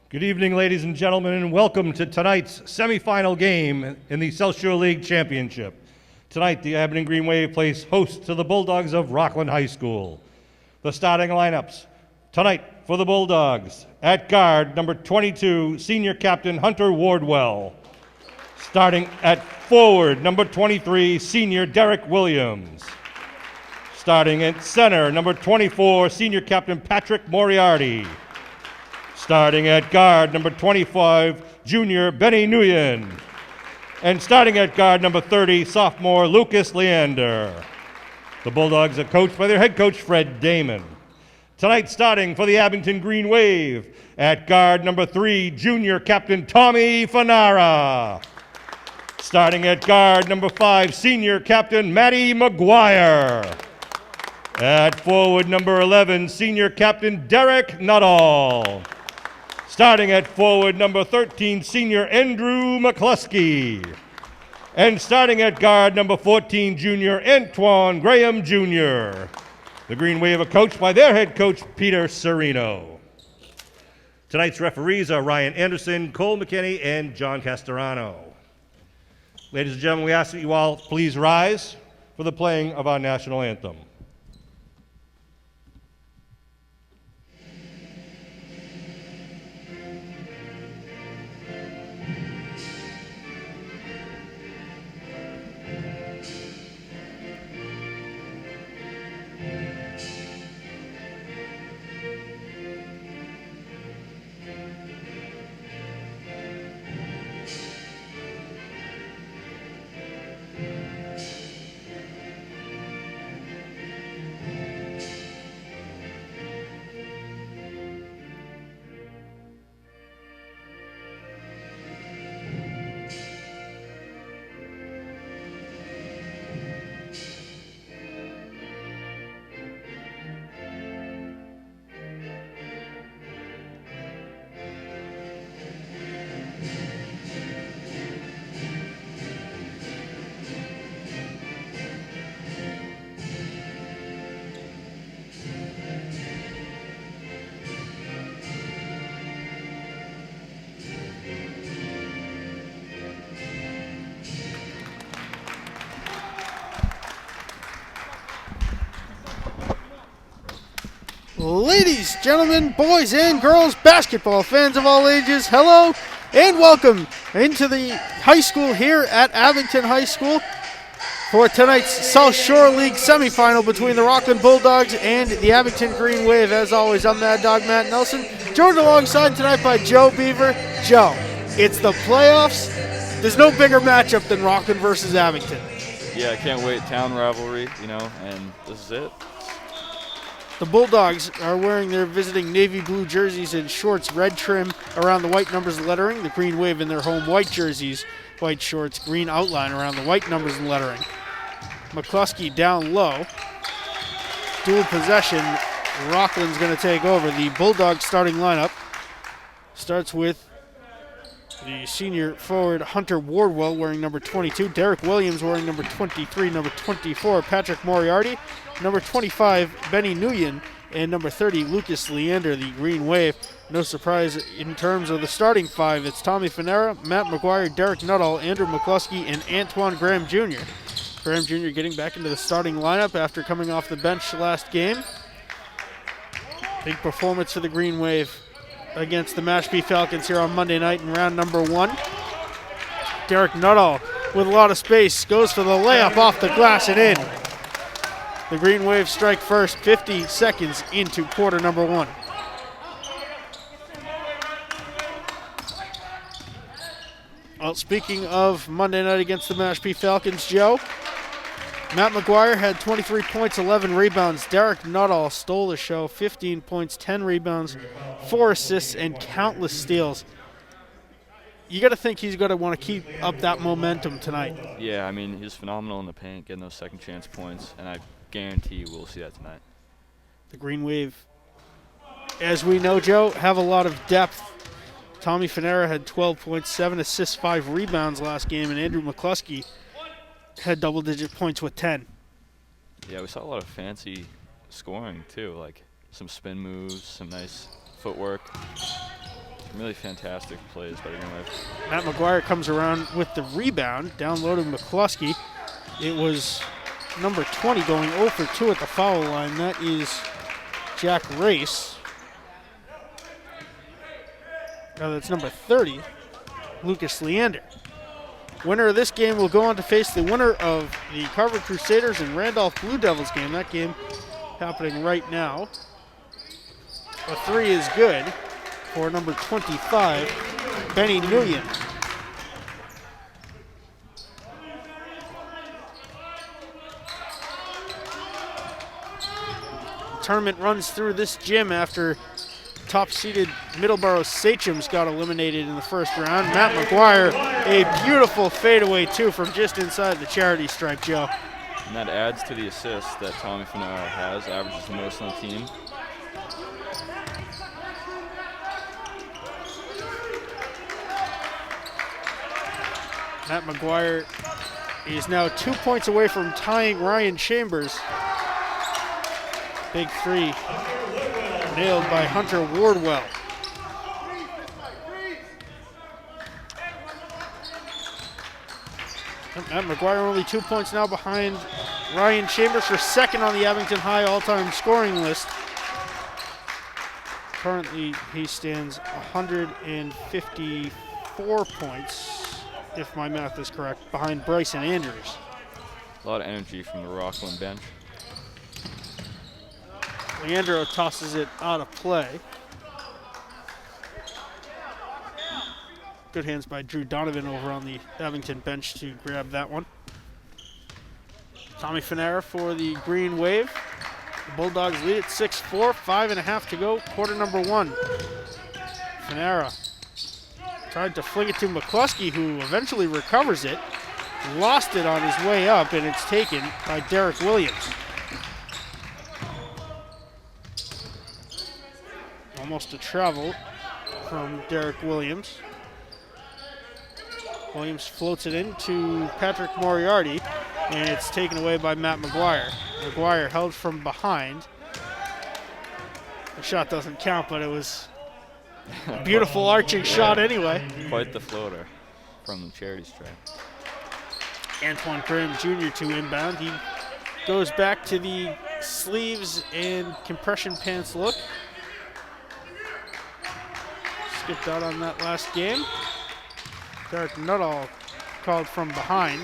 Good evening, ladies and gentlemen, and welcome to tonight's semifinal game in the South Shore League Championship. Tonight, the Abington Green Wave plays host to the Bulldogs of Rockland High School. The starting lineups tonight for the Bulldogs: at guard, number 22, senior captain Hunter Wardwell. Starting at forward, number 23, senior Derek Williams. Starting at center, number 24, senior captain Patrick Moriarty. Starting at guard, number 25, junior Benny Nguyen. And starting at guard, number 30, sophomore Lucas Leander. The Bulldogs are coached by their head coach, Fred Damon. Tonight, starting for the Abington Green Wave, at guard, number 3, junior captain Tommy Fanara. Starting at guard, number 5, senior captain Matty McGuire. At forward, number 11, senior captain Derek Nuttall. Starting at forward, number 13, senior Andrew McCluskey. And starting at guard, number 14, junior Antoine Graham Jr. The Green Wave are coached by their head coach, Peter Serino. Tonight's referees are Ryan Anderson, Cole McKinney, and John Castorano. Ladies and gentlemen, we ask that you all please rise for the playing of our national anthem. Ladies, gentlemen, boys and girls, basketball fans of all ages, hello and welcome into the high school here at Abington High School for tonight's South Shore League semifinal between the Rockland Bulldogs and the Abington Green Wave. As always, I'm Mad Dog Matt Nelson, joined alongside tonight by Joe Beaver. Joe, it's the playoffs. There's no bigger matchup than Rockland versus Abington. Yeah, I can't wait. Town rivalry, and this is it. The Bulldogs are wearing their visiting navy blue jerseys and shorts, red trim around the white numbers and lettering. The Green Wave in their home white jerseys, white shorts, green outline around the white numbers and lettering. McCluskey down low. Dual possession. Rockland's going to take over. The Bulldogs starting lineup starts with the senior forward Hunter Wardwell wearing number 22, Derek Williams wearing number 23, number 24, Patrick Moriarty, number 25, Benny Nguyen, and number 30, Lucas Leander, the Green Wave. No surprise in terms of the starting five. It's Tommy Fanara, Matt McGuire, Derek Nuttall, Andrew McCluskey, and Antoine Graham Jr. Graham Jr. getting back into the starting lineup after coming off the bench last game. Big performance for the Green Wave against the Mashpee Falcons here on Monday night in round number 1. Derek Nuttall with a lot of space goes for the layup off the glass and in. The Green Wave strike first, 50 seconds into quarter number 1. Well, speaking of Monday night against the Mashpee Falcons, Joe, Matt McGuire had 23 points, 11 rebounds. Derek Nuttall stole the show, 15 points, 10 rebounds, 4 assists, and countless steals. You got to think he's going to want to keep up that momentum tonight. Yeah, he's phenomenal in the paint, getting those second chance points, and I guarantee you we'll see that tonight. The Green Wave, as we know, Joe, have a lot of depth. Tommy Fanara had 12 points, 7 assists, 5 rebounds last game, and Andrew McCluskey had double-digit points with 10. Yeah, we saw a lot of fancy scoring, too, like some spin moves, some nice footwork. Some really fantastic plays by the Green Wave. Matt McGuire comes around with the rebound, downloading McCluskey. It was number 20 going 0 for 2 at the foul line. That is Jack Race. That's number 30, Lucas Leander. Winner of this game will go on to face the winner of the Carver Crusaders and Randolph Blue Devils game. That game happening right now. A 3 is good for number 25, Benny Nguyen. The tournament runs through this gym after top-seeded Middleborough Sachems got eliminated in the first round. Matt McGuire, a beautiful fadeaway 2 from just inside the charity stripe, Joe. And that adds to the assists that Tommy Finara has, averages the most on the team. Matt McGuire is now 2 points away from tying Ryan Chambers. Big 3 nailed by Hunter Wardwell. Matt McGuire only 2 points now behind Ryan Chambers for second on the Abington High all-time scoring list. Currently, he stands 154 points, if my math is correct, behind Bryson Andrews. A lot of energy from the Rockland bench. Leandro tosses it out of play. Good hands by Drew Donovan over on the Abington bench to grab that one. Tommy Finara for the Green Wave. The Bulldogs lead at 6-4, 5.5 to go, quarter number 1. Finara tried to fling it to McCluskey, who eventually recovers it. Lost it on his way up, and it's taken by Derek Williams. Almost a travel from Derek Williams. Williams floats it into Patrick Moriarty, and it's taken away by Matt McGuire. McGuire held from behind. The shot doesn't count, but it was a beautiful arching shot anyway. Quite the floater from the charity stripe. Antoine Graham Jr. to inbound. He goes back to the sleeves and compression pants look. Skipped out on that last game. Derek Nuttall called from behind.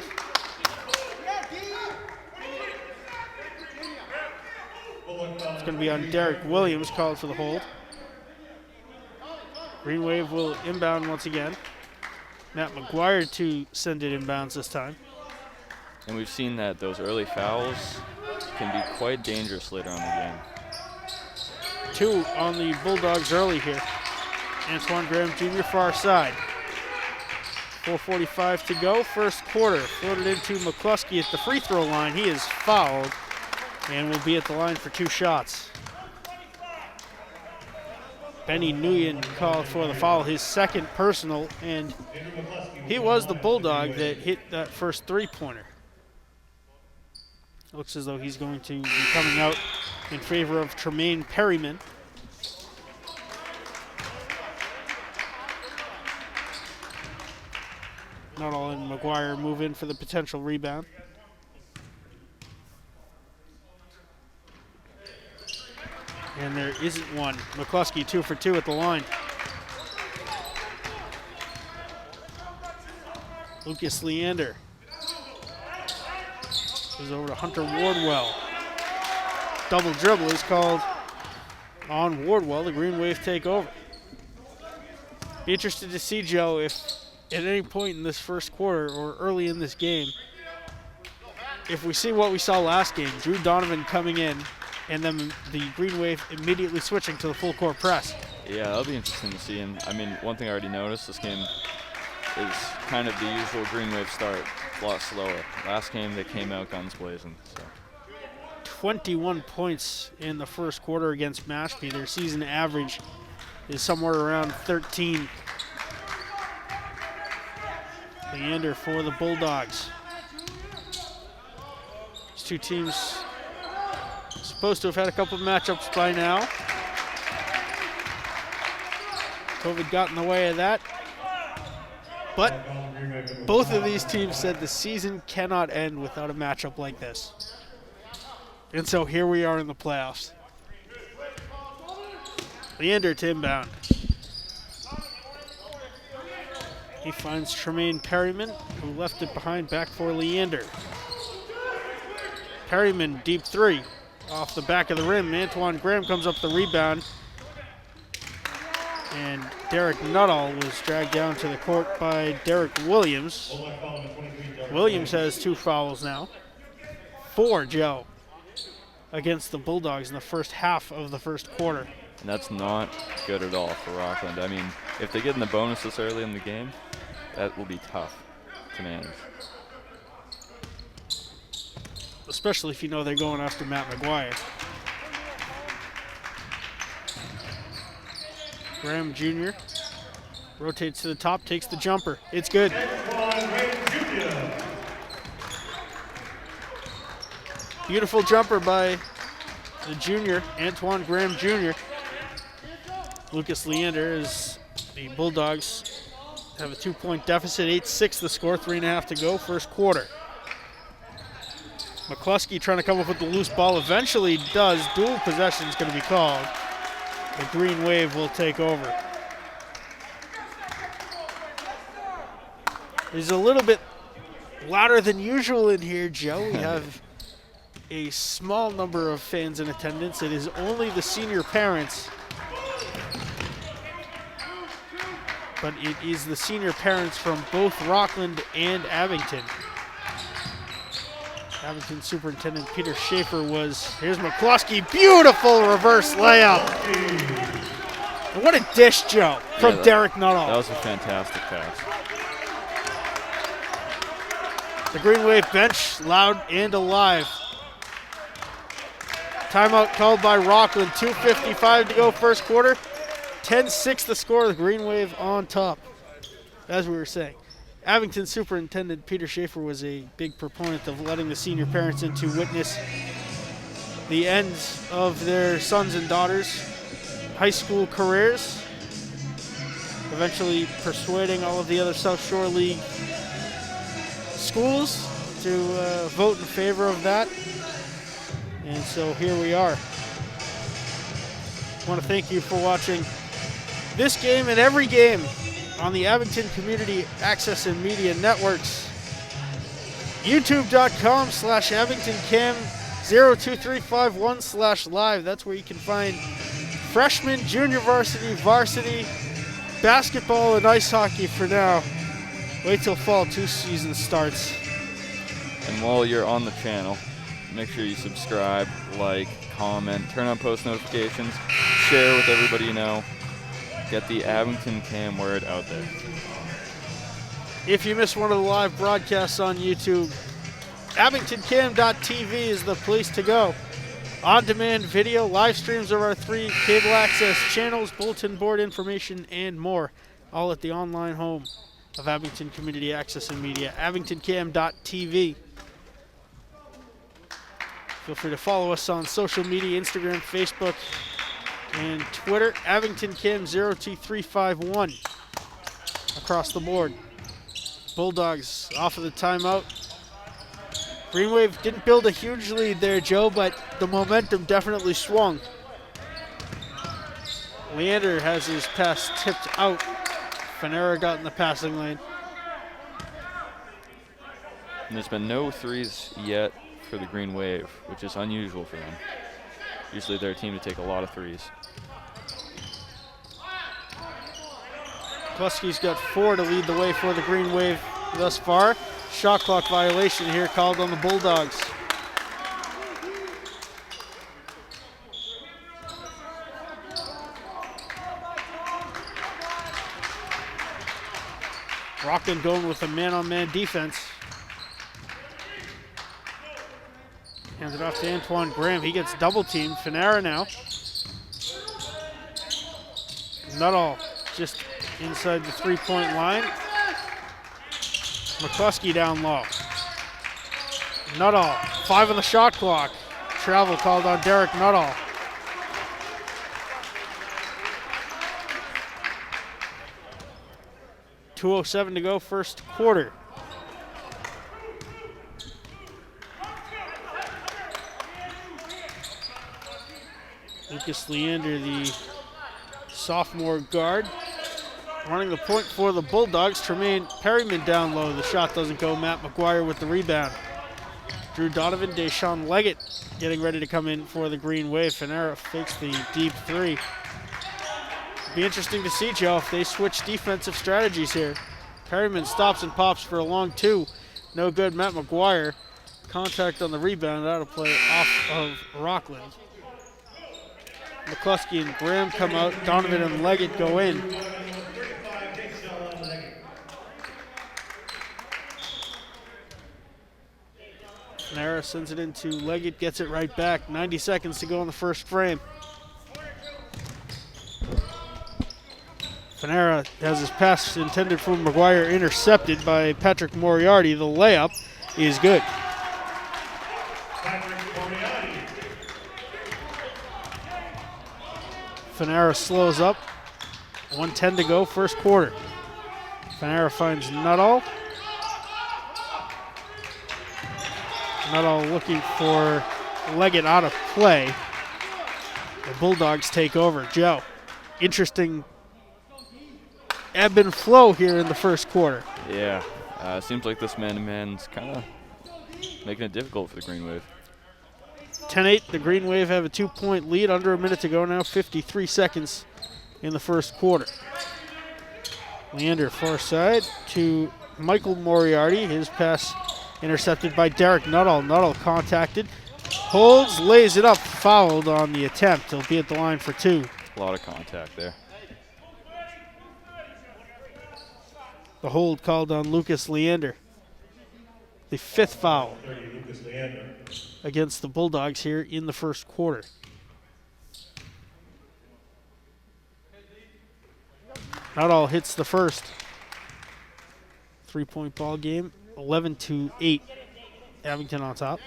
It's going to be on Derek Williams, called for the hold. Green Wave will inbound once again. Matt McGuire to send it inbounds this time. And we've seen that those early fouls can be quite dangerous later on in the game. 2 on the Bulldogs early here. Antoine Graham Jr. far side. 4:45 to go, first quarter. Floated into McCluskey at the free throw line. He is fouled and will be at the line for 2 shots. Benny Nguyen called for the foul, his second personal, and he was the Bulldog that hit that first 3-pointer. Looks as though he's going to be coming out in favor of Tremaine Perryman. Nuttall and McGuire move in for the potential rebound. And there isn't one. McCluskey 2 for 2 at the line. Lucas Leander goes over to Hunter Wardwell. Double dribble is called on Wardwell. The Green Wave take over. Be interested to see, Joe, if at any point in this first quarter or early in this game, if we see what we saw last game, Drew Donovan coming in and then the Green Wave immediately switching to the full court press. Yeah, that'll be interesting to see. And I mean, one thing I already noticed, this game is kind of the usual Green Wave start, a lot slower. Last game they came out guns blazing. So. 21 points in the first quarter against Mashpee. Their season average is somewhere around 13. Leander for the Bulldogs. These two teams supposed to have had a couple of matchups by now. COVID got in the way of that. But both of these teams said the season cannot end without a matchup like this. And so here we are in the playoffs. Leander to inbound. He finds Tremaine Perryman, who left it behind, back for Leander. Perryman, deep three. Off the back of the rim, Antoine Graham comes up the rebound. And Derek Nuttall was dragged down to the court by Derek Williams. Williams has 2 fouls now. 4, Joe, against the Bulldogs in the first half of the first quarter. And that's not good at all for Rockland. I mean, if they get in the bonus this early in the game, that will be tough to manage. Especially if you know they're going after Matt McGuire. Graham Jr. rotates to the top, takes the jumper. It's good. Beautiful jumper by the junior, Antoine Graham Jr. Lucas Leander, as the Bulldogs have a 2-point deficit, 8-6 the score, 3.5 to go, first quarter. McCluskey trying to come up with the loose ball, eventually does. Dual possession is going to be called. The Green Wave will take over. It's a little bit louder than usual in here, Joe. We have a small number of fans in attendance. It is only the senior parents. But it is the senior parents from both Rockland and Abington. Abington Superintendent Peter Schaefer here's McCluskey, beautiful reverse layup. And what a dish, Joe, from Derek Nuttall. That was a fantastic pass. The Green Wave bench, loud and alive. Timeout called by Rockland, 2:55 to go first quarter. 10-6 the score, the Green Wave on top. As we were saying, Abington Superintendent Peter Schaefer was a big proponent of letting the senior parents in to witness the ends of their sons and daughters' high school careers, eventually persuading all of the other South Shore League schools to vote in favor of that. And so here we are. I want to thank you for watching this game and every game on the Abington Community Access and Media Networks. YouTube.com/AbingtonCam02351/live. That's where you can find freshman, junior varsity basketball, and ice hockey for now. Wait till fall 2 season starts. And while you're on the channel, make sure you subscribe, like, comment, turn on post notifications, share with everybody you know. Get the Abington Cam word out there. If you miss one of the live broadcasts on YouTube, AbingtonCam.tv is the place to go. On-demand video, live streams of our 3 cable access channels, bulletin board information, and more, all at the online home of Abington Community Access and Media, AbingtonCam.tv. Feel free to follow us on social media, Instagram, Facebook, and Twitter, AbingtonCam02351 across the board. Bulldogs off of the timeout. Green Wave didn't build a huge lead there, Joe, but the momentum definitely swung. Leander has his pass tipped out. Fanera got in the passing lane. And there's been no threes yet for the Green Wave, which is unusual for them. Usually they're a team to take a lot of threes. Kluski's got 4 to lead the way for the Green Wave thus far. Shot clock violation here called on the Bulldogs. Rockland going with a man-on-man defense. Hands it off to Antoine Graham. He gets double-teamed. Fanera now. Nuttall just inside the three-point line. McCluskey down low. Nuttall, 5 on the shot clock. Travel called on Derek Nuttall. 2:07 to go, first quarter. Lucas Leander, the sophomore guard, running the point for the Bulldogs. Tremaine Perryman down low. The shot doesn't go. Matt McGuire with the rebound. Drew Donovan, Deshaun Leggett getting ready to come in for the Green Wave. Fanera fakes the deep three. Be interesting to see, Joe, if they switch defensive strategies here. Perryman stops and pops for a long two. No good. Matt McGuire, contact on the rebound, out of play off of Rockland. McCluskey and Graham come out. Donovan and Leggett go in. Fanera sends it into Leggett, gets it right back. 90 seconds to go in the first frame. Fanera has his pass intended for McGuire intercepted by Patrick Moriarty. The layup is good. Fanera slows up. 1:10 to go, first quarter. Fanera finds Nuttall. Nuttall looking for Leggett out of play. The Bulldogs take over. Joe, interesting ebb and flow here in the first quarter. Yeah, seems like this man-to-man's kind of making it difficult for the Green Wave. 10-8, the Green Wave have a 2-point lead. Under a minute to go now, 53 seconds in the first quarter. Leander far side to Michael Moriarty. His pass intercepted by Derek Nuttall. Nuttall contacted, holds, lays it up, fouled on the attempt. He'll be at the line for two. A lot of contact there. The hold called on Lucas Leander. The fifth foul against the Bulldogs here in the first quarter. Nuttall hits the first. 3-point ball game, 11-8. Abington on top.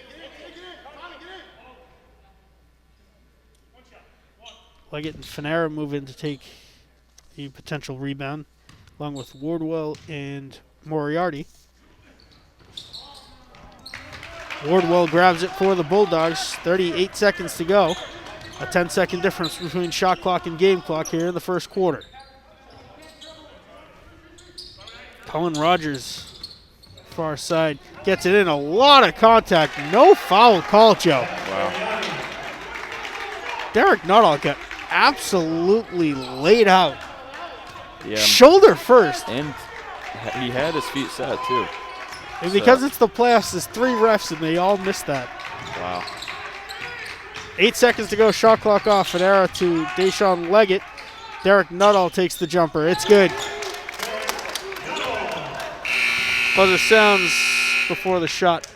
Leggett and Fanera move in to take the potential rebound, along with Wardwell and Moriarty. Wardwell grabs it for the Bulldogs. 38 seconds to go. A 10-second difference between shot clock and game clock here in the first quarter. Cullen Rogers, far side, gets it in. A lot of contact. No foul call, Joe. Wow. Derek Nuttall got absolutely laid out. Yeah. Shoulder first. And he had his feet set, too. And because it's the playoffs, there's 3 refs, and they all missed that. Wow. 8 seconds to go. Shot clock off. Fanera to Deshaun Leggett. Derek Nuttall takes the jumper. It's good. Buzzer sounds before the shot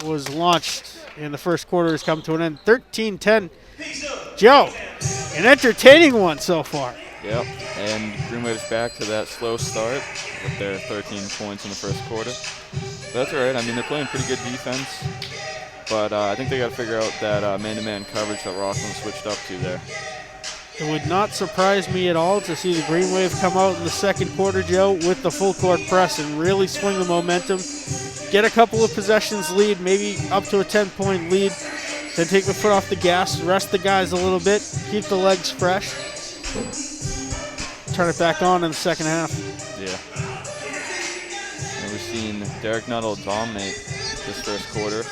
was launched, and the first quarter has come to an end. 13-10. Joe, an entertaining one so far. Yep, and Green Wave's back to that slow start with their 13 points in the first quarter. But that's all right. I mean, they're playing pretty good defense, but I think they got to figure out that man-to-man coverage that Rockland switched up to there. It would not surprise me at all to see the Green Wave come out in the second quarter, Joe, with the full court press and really swing the momentum, get a couple of possessions lead, maybe up to a 10-point lead, then take the foot off the gas, rest the guys a little bit, keep the legs fresh, turn it back on in the second half. Yeah. And we've seen Derek Nuttall dominate this first quarter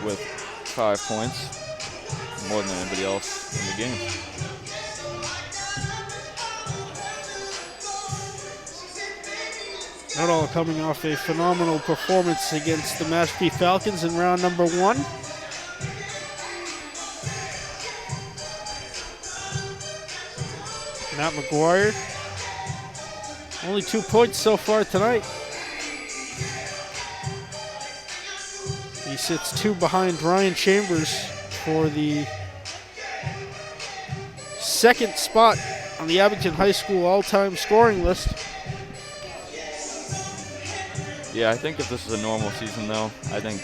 with 5 points. More than anybody else in the game. Nuttall coming off a phenomenal performance against the Mashpee Falcons in round number 1. Matt McGuire, only 2 points so far tonight. He sits 2 behind Ryan Chambers for the second spot on the Abington High School all-time scoring list. Yeah, I think if this is a normal season, though, I think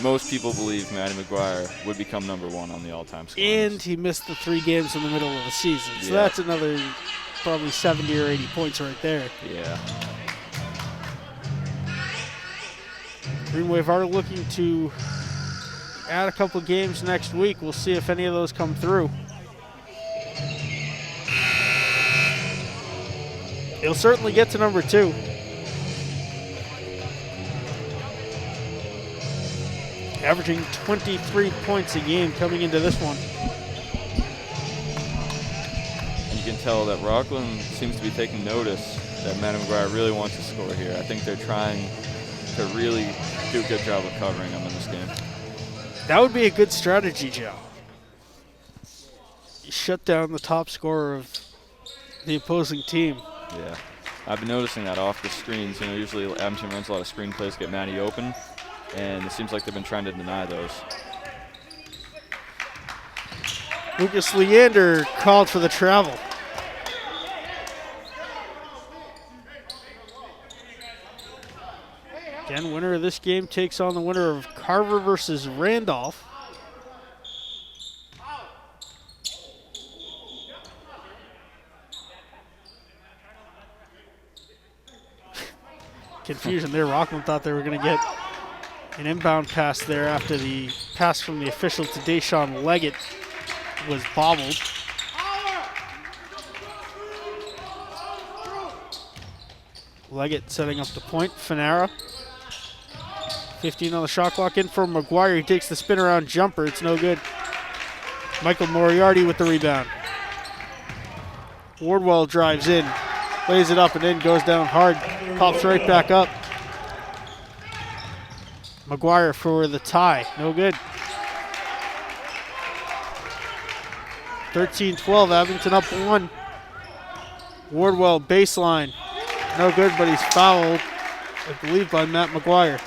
most people believe Matty McGuire would become #1 on the all-time scoring And list. he missed the 3 games in the middle of the season, so Yeah. that's another probably 70 or 80 points right there. Yeah. Green Wave are looking to add a couple games next week. We'll see if any of those come through. He'll certainly get to number 2. Averaging 23 points a game coming into this one. And you can tell that Rockland seems to be taking notice that Matt McGuire really wants to score here. I think they're trying to really do a good job of covering him in this game. That would be a good strategy, Joe. You shut down the top scorer of the opposing team. Yeah. I've been noticing that off the screens. You know, usually Abington runs a lot of screen plays to get Matty open, and it seems like they've been trying to deny those. Lucas Leander called for the travel. Again, winner of this game takes on the winner of Carver versus Randolph. Confusion there. Rockland thought they were going to get an inbound pass there after the pass from the official to Deshaun Leggett was bobbled. Leggett setting up the point. Fanara. 15 on the shot clock. In for McGuire. He takes the spin around jumper. It's no good. Michael Moriarty with the rebound. Wardwell drives in. Lays it up and in. Goes down hard. Pops right back up. McGuire for the tie. No good. 13-12. Abington up 1. Wardwell baseline. No good, but he's fouled, I believe, by Matt McGuire.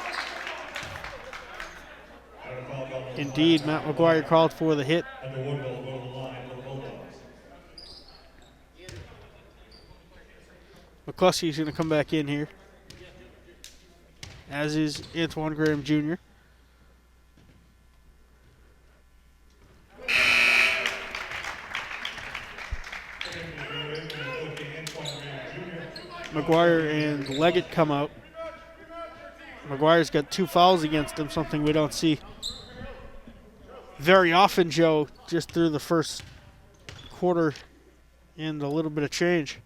Indeed, Matt McGuire called for the hit. McCluskey's going to come back in here, as is Antoine Graham Jr. McGuire and Leggett come out. McGuire's got 2 fouls against him, something we don't see very often, Joe, just through the first quarter and a little bit of change.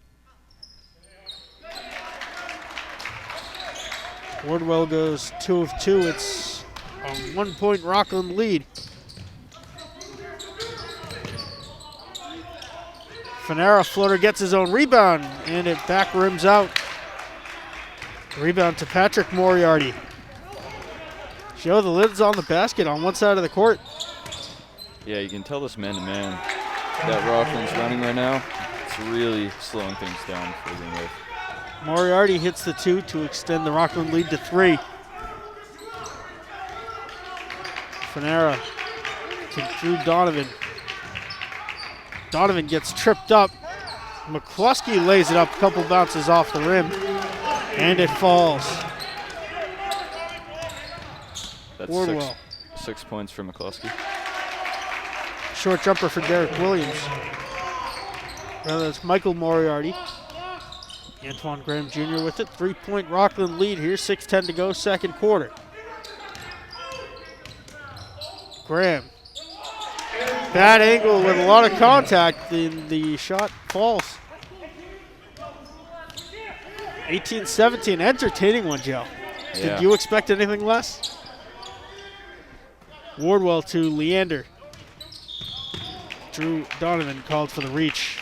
Wardwell goes 2 of 2. It's a 1-point Rockland lead. Fanara floater gets his own rebound, and it back rims out. Rebound to Patrick Moriarty. Joe, the lid's on the basket on one side of the court. Yeah, you can tell this man-to-man that Rockland's running right now. It's really slowing things down for Green Wave. Moriarty hits the 2 to extend the Rockland lead to 3. Fanara to Drew Donovan. Donovan gets tripped up. McCluskey lays it up, a couple bounces off the rim, and it falls. That's Wardwell. 6 points for McCluskey. Short jumper for Derek Williams. That's Michael Moriarty. Antoine Graham Jr. with it. 3-point Rockland lead here, 6:10 to go, second quarter. Graham. Bad angle with a lot of contact, and the shot falls. 18-17, entertaining one, Joe. Yeah. Did you expect anything less? Wardwell to Leander. Drew Donovan called for the reach.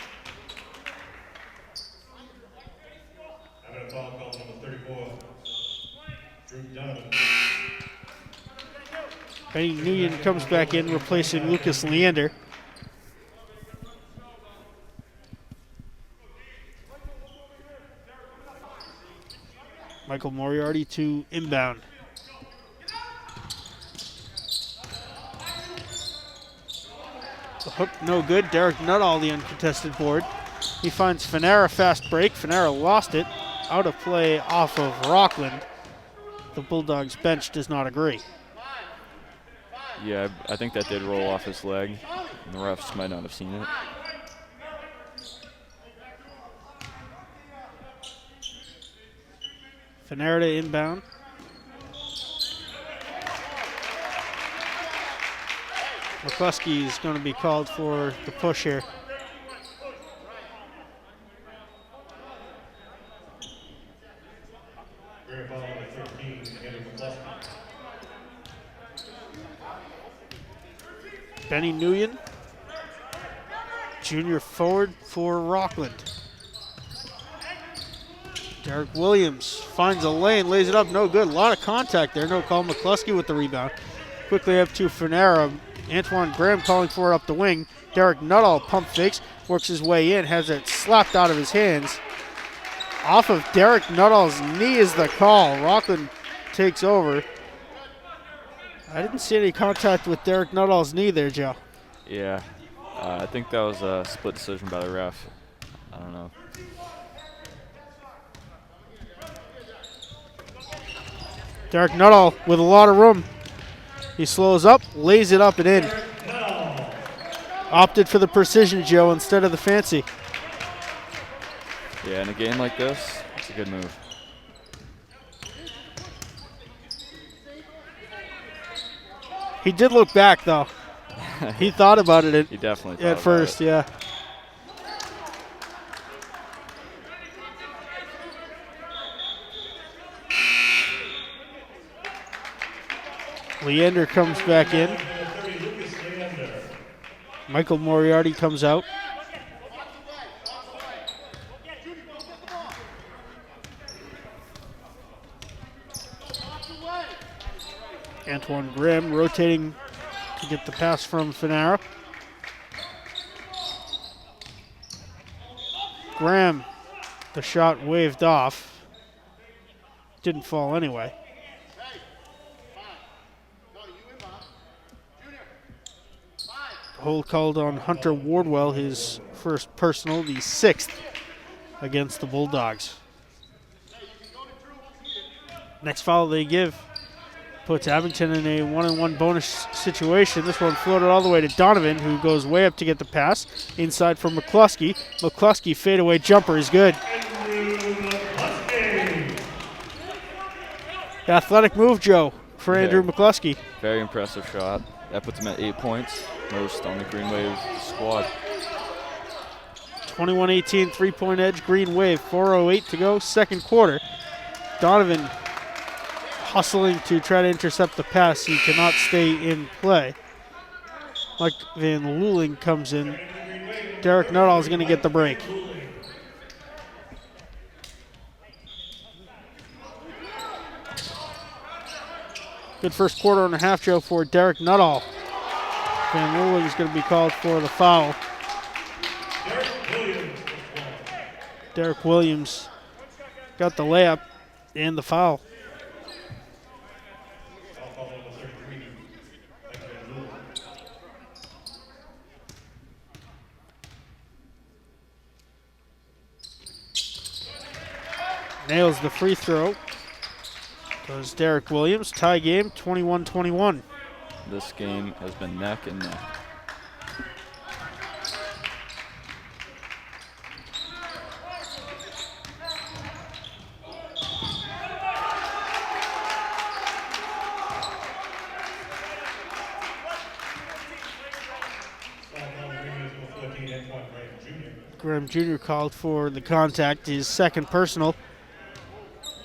Benny Nguyen comes back in, replacing Lucas Leander. Michael Moriarty to inbound. The hook no good. Derek Nuttall, the uncontested board. He finds Fanara, fast break. Fanara lost it. Out of play off of Rockland. The Bulldogs bench does not agree. Yeah, I think that did roll off his leg, and the refs might not have seen it. Finera to inbound. McCluskey is going to be called for the push here. Benny Nguyen, junior forward for Rockland. Derek Williams finds a lane, lays it up, no good. A lot of contact there, no call. McCluskey with the rebound. Quickly up to Finera. Antoine Graham calling for it up the wing. Derek Nuttall pump fakes, works his way in, has it slapped out of his hands. Off of Derek Nuttall's knee is the call. Rockland takes over. I didn't see any contact with Derek Nuttall's knee there, Joe. Yeah, I think that was a split decision by the ref. I don't know. Derek Nuttall with a lot of room. He slows up, lays it up and in. Opted for the precision, Joe, instead of the fancy. Yeah, in a game like this, it's a good move. He did look back, though. He thought about it He definitely thought at first, yeah. Leander comes back in. Michael Moriarty comes out. Antoine Graham rotating to get the pass from Finera. Graham, the shot waved off. Didn't fall anyway. Hold called on Hunter Wardwell, his first personal, the 6th against the Bulldogs. Next foul they give puts Abington in a 1-on-1 bonus situation. This one floated all the way to Donovan, who goes way up to get the pass. Inside for McCluskey. McCluskey fadeaway jumper is good. Athletic move, Joe, for Andrew McCluskey. Very impressive shot. That puts him at 8 points, most on the Green Wave squad. 21-18, three-point edge, Green Wave, 4:08 to go, second quarter. Donovan hustling to try to intercept the pass. He cannot stay in play. Mike Van Luling comes in. Derek Nuttall is going to get the break. Good first quarter and a half, Joe, for Derek Nuttall. Van Luling is going to be called for the foul. Derek Williams got the layup and the foul. Nails the free throw. Goes Derek Williams. Tie game, 21-21. This game has been neck and neck. Graham Jr. called for the contact, his second personal.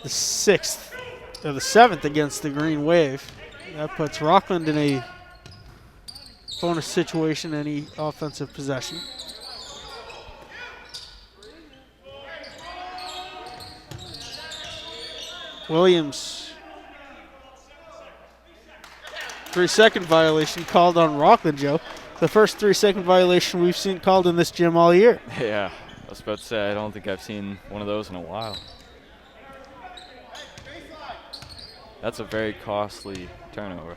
The 7th against the Green Wave. That puts Rockland in a bonus situation, any offensive possession. Williams. 3-second violation called on Rockland, Joe. The first 3-second violation we've seen called in this gym all year. Yeah, I was about to say, I don't think I've seen one of those in a while. That's a very costly turnover.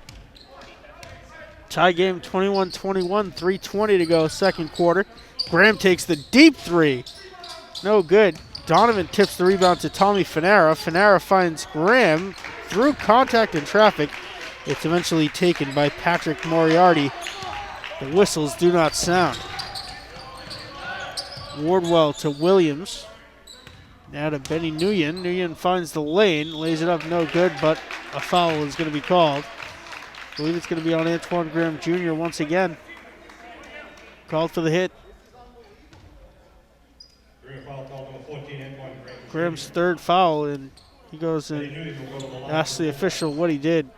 Tie game, 21-21, 3:20 to go, second quarter. Graham takes the deep three. No good. Donovan tips the rebound to Tommy Finera. Finera finds Graham through contact and traffic. It's eventually taken by Patrick Moriarty. The whistles do not sound. Wardwell to Williams. Now to Benny Nguyen. Nguyen finds the lane, lays it up, no good, but a foul is going to be called. I believe it's going to be on Antoine Graham Jr. once again. Called for the hit. Graham's third foul, and he goes and asks the official what he did.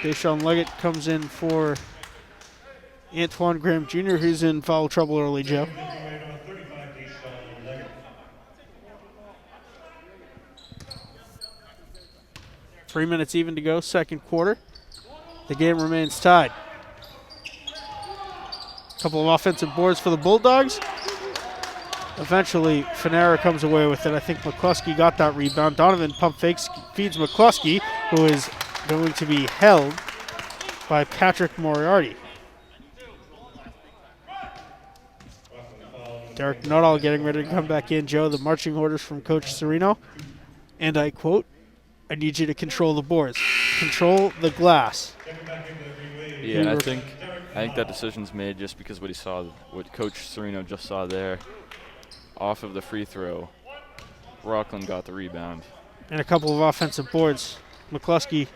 Deshaun Leggett comes in for Antoine Graham Jr., who's in foul trouble early, Joe. Three minutes even to go, second quarter. The game remains tied. A couple of offensive boards for the Bulldogs. Eventually, Fanera comes away with it. I think McCluskey got that rebound. Donovan pump fakes, feeds McCluskey, who is going to be held by Patrick Moriarty. Derek Nuttall getting ready to come back in, Joe. The marching orders from Coach Serino. And I quote, "I need you to control the boards. Control the glass." Yeah, and I think that decision's made just because what Coach Serino just saw there. Off of the free throw, Rockland got the rebound. And a couple of offensive boards. McCluskey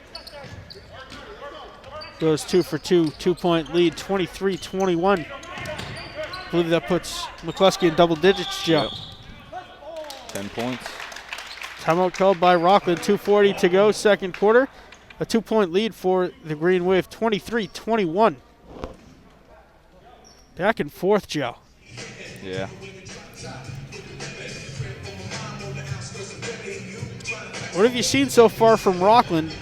goes 2 for 2, 2-point lead, 23-21. I believe that puts McCluskey in double digits, Joe. Yep. 10 points. Timeout called by Rockland, 2:40 to go, second quarter. A 2-point lead for the Green Wave, 23-21. Back and forth, Joe. Yeah. What have you seen so far from Rockland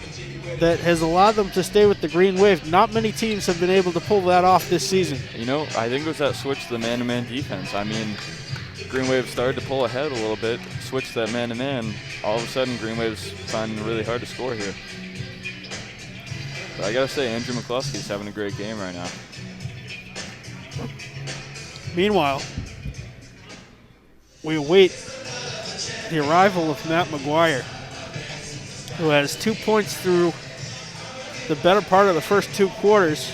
that has allowed them to stay with the Green Wave? Not many teams have been able to pull that off this season. You know, I think it was that switch to the man-to-man defense. I mean, Green Wave started to pull ahead a little bit, switched that man-to-man. All of a sudden, Green Wave's finding it really hard to score here. But I gotta say, Andrew McCluskey's having a great game right now. Meanwhile, we await the arrival of Matt McGuire, who has 2 points through the better part of the first 2 quarters.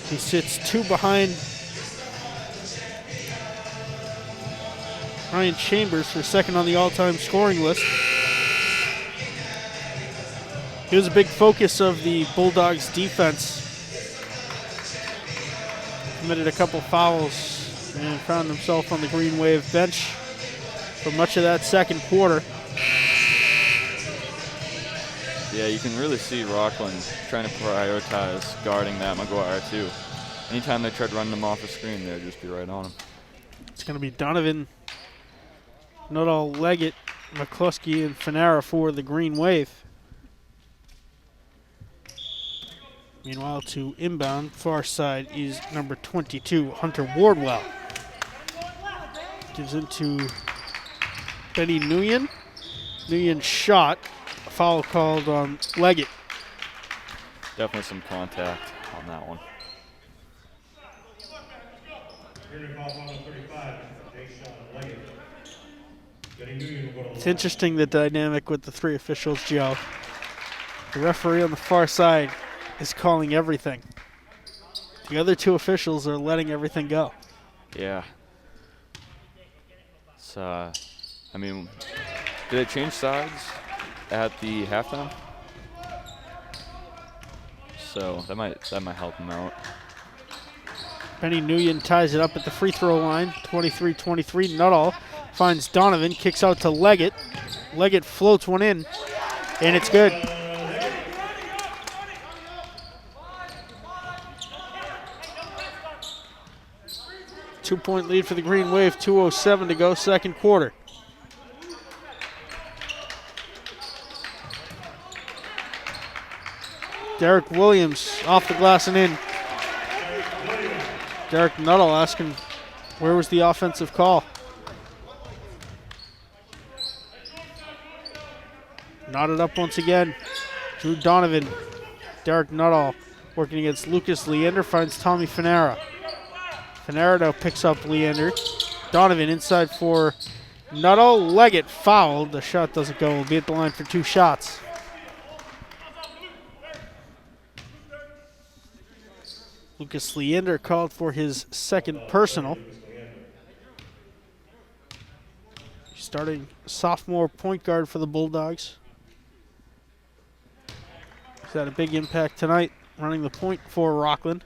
He sits 2 behind Ryan Chambers for second on the all-time scoring list. He was a big focus of the Bulldogs defense. Committed a couple fouls and found himself on the Green Wave bench for much of that second quarter. Yeah, you can really see Rockland trying to prioritize guarding Matt McGuire too. Anytime they tried running him off the screen, they'd just be right on him. It's going to be Donovan, Nuttall, Leggett, McCluskey, and Fanera for the Green Wave. Meanwhile, to inbound, far side is number 22, Hunter Wardwell. Gives it to Benny Nguyen. Nguyen shot. A foul called on Leggett. Definitely some contact on that one. It's interesting, the dynamic with the 3 officials, Joe. The referee on the far side is calling everything. The other 2 officials are letting everything go. Yeah. I mean, did they change sides at the halftime? So that might help them out. Benny Nguyen ties it up at the free throw line, 23-23. Nuttall finds Donovan, kicks out to Leggett. Leggett floats one in, and it's good. Two-point lead for the Green Wave, 2:07 to go, second quarter. Derek Williams off the glass and in. Derek Nuttall asking where was the offensive call. Knotted up once again. Drew Donovan. Derek Nuttall working against Lucas Leander, finds Tommy Fanera. Fanera now picks up Leander. Donovan inside for Nuttall. Leggett fouled. The shot doesn't go. We'll be at the line for 2 shots. Lucas Leander called for his second personal. Starting sophomore point guard for the Bulldogs. He's had a big impact tonight, running the point for Rockland.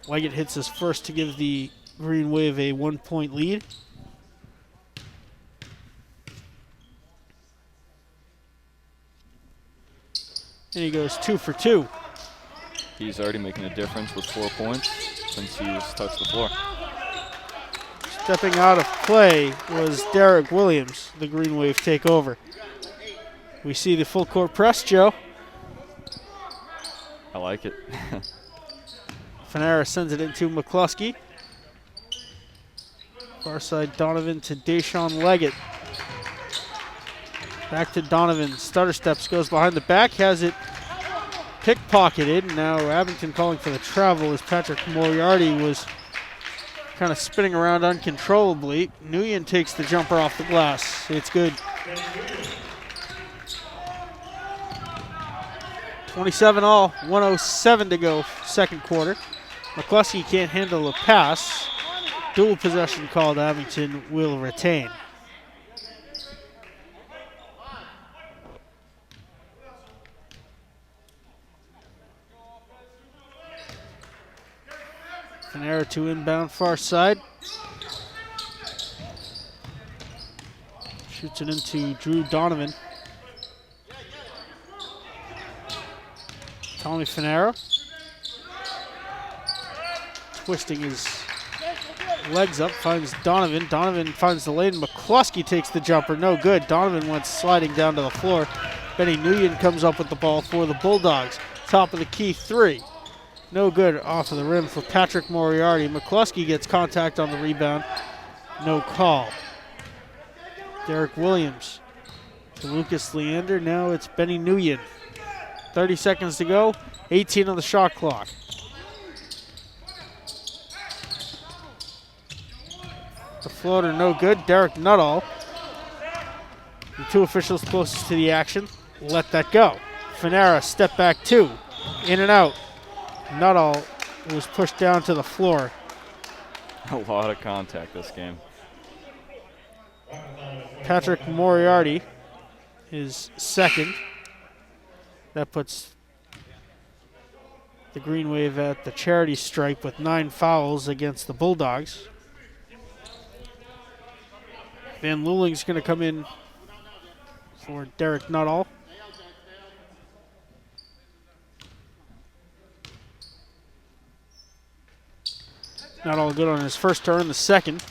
Leggett hits his first to give the Green Wave a 1-point lead. And he goes 2 for 2. He's already making a difference with 4 points since he's touched the floor. Stepping out of play was Derek Williams. The Green Wave take over. We see the full court press, Joe. I like it. Fanera sends it into McCluskey. Far side Donovan to Deshaun Leggett. Back to Donovan. Stutter steps, goes behind the back, has it pickpocketed. Now Abington calling for the travel as Patrick Moriarty was kind of spinning around uncontrollably. Nguyen takes the jumper off the glass. It's good. 27 all, 107 to go, second quarter. McCluskey can't handle a pass. Dual possession called. Abington will retain. Fanera to inbound far side. Shoots it into Drew Donovan. Tommy Fanera. Twisting his legs up, finds Donovan. Donovan finds the lane. McCluskey takes the jumper. No good. Donovan went sliding down to the floor. Benny Nguyen comes up with the ball for the Bulldogs. Top of the key three. No good off of the rim for Patrick Moriarty. McCluskey gets contact on the rebound. No call. Derek Williams to Lucas Leander. Now it's Benny Nguyen. 30 seconds to go. 18 on the shot clock. The floater no good. Derek Nuttall. The two officials closest to the action let that go. Fanera step back two. In and out. Nuttall was pushed down to the floor. A lot of contact this game. Patrick Moriarty is second. That puts the Green Wave at the charity stripe with 9 fouls against the Bulldogs. Van Luling's going to come in for Derek Nuttall. Nuttall good on his first turn, the second.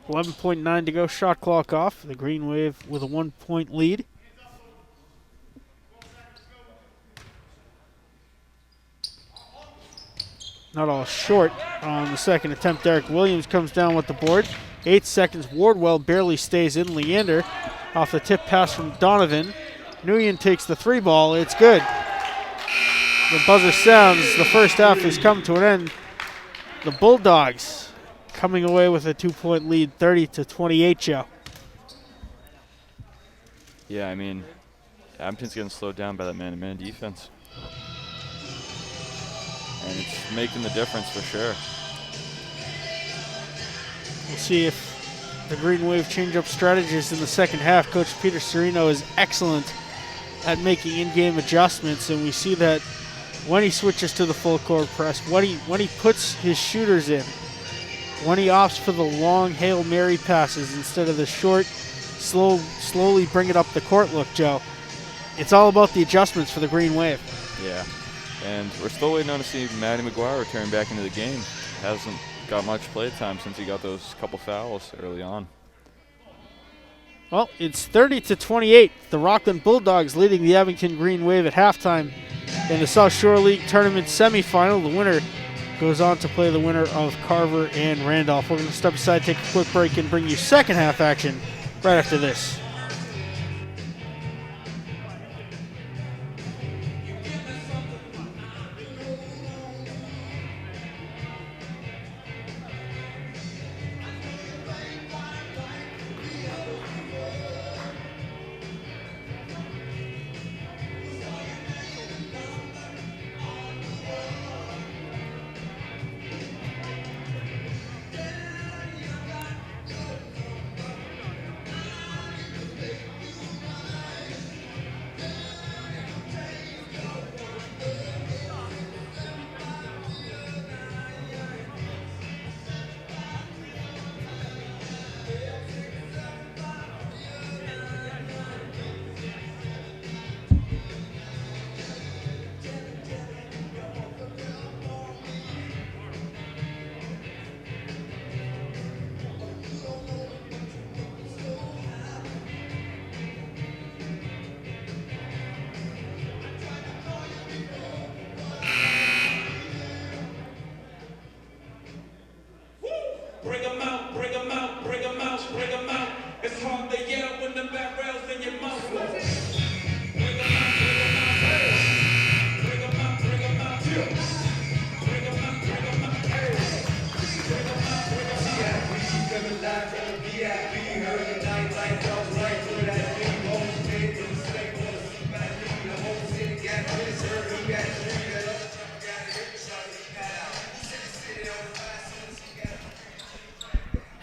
11.9 to go, shot clock off. The Green Wave with a 1-point lead. Nuttall short on the second attempt. Derek Williams comes down with the board. 8 seconds. Wardwell barely stays in. Leander off the tip pass from Donovan. Nguyen takes the 3 ball. It's good. The buzzer sounds. The first half has come to an end. The Bulldogs coming away with a 2-point lead, 30-28, Joe. Yeah, I mean, Abington's getting slowed down by that man-to-man defense. And it's making the difference for sure. We'll see if the Green Wave change up strategies in the second half. Coach Peter Serino is excellent at making in-game adjustments, and we see that when he switches to the full court press, when he puts his shooters in, when he opts for the long Hail Mary passes instead of the short, slowly bring it up the court look, Joe. It's all about the adjustments for the Green Wave. Yeah, and we're still waiting on to see Matty McGuire return back into the game. Hasn't got much play time since he got those couple fouls early on. Well, it's 30-28. The Rockland Bulldogs leading the Abington Green Wave at halftime in the South Shore League Tournament semifinal. The winner goes on to play the winner of Carver and Randolph. We're going to step aside, take a quick break, and bring you second half action right after this.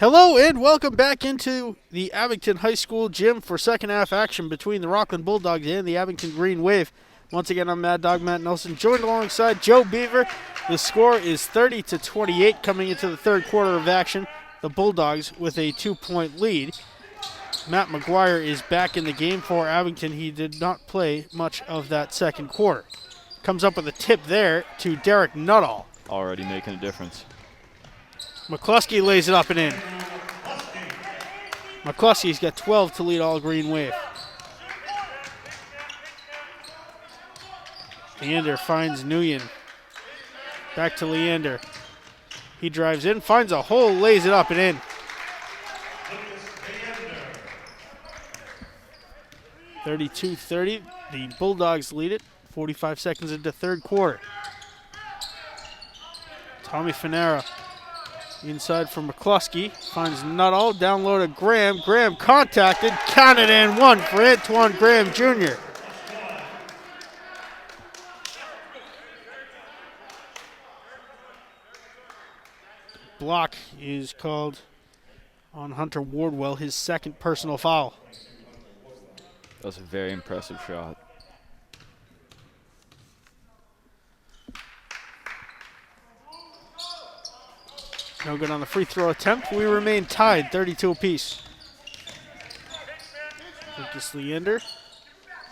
Hello and welcome back into the Abington High School gym for second half action between the Rockland Bulldogs and the Abington Green Wave. Once again, I'm Mad Dog Matt Nelson, joined alongside Joe Beaver. The score is 30-28 coming into the third quarter of action. The Bulldogs with a 2-point lead. Matt McGuire is back in the game for Abington. He did not play much of that second quarter. Comes up with a tip there to Derek Nuttall. Already making a difference. McCluskey lays it up and in. McCluskey's got 12 to lead all Green Wave. Leander finds Nguyen. Back to Leander. He drives in, finds a hole, lays it up and in. 32-30. The Bulldogs lead it. 45 seconds into third quarter. Tommy Finera. Inside for McCluskey, finds Nuttall, down low to Graham. Graham contacted, counted and one for Antoine Graham Jr. Block is called on Hunter Wardwell, his second personal foul. That was a very impressive shot. No good on the free throw attempt. We remain tied, 32 apiece. Lucas Leander.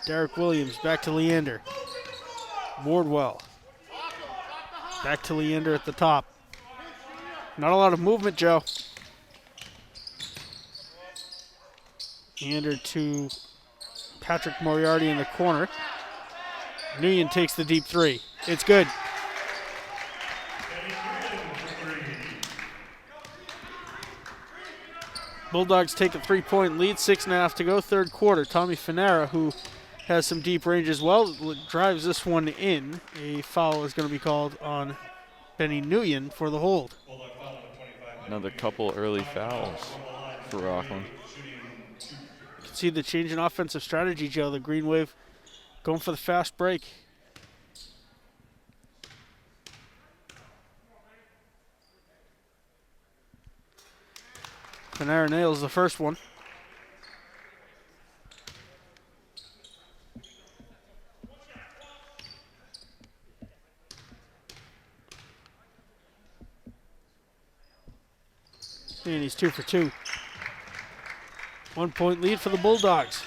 Derek Williams back to Leander. Wardwell. Back to Leander at the top. Not a lot of movement, Joe. Leander to Patrick Moriarty in the corner. Nguyen takes the deep three. It's good. Bulldogs take a 3-point lead, 6.5 to go, third quarter. Tommy Finera, who has some deep range as well, drives this one in. A foul is going to be called on Benny Nguyen for the hold. Another couple early fouls for Rockland. You can see the change in offensive strategy, Joe. The Green Wave going for the fast break. Finera nails the first one. And he's 2 for 2. 1-point lead for the Bulldogs.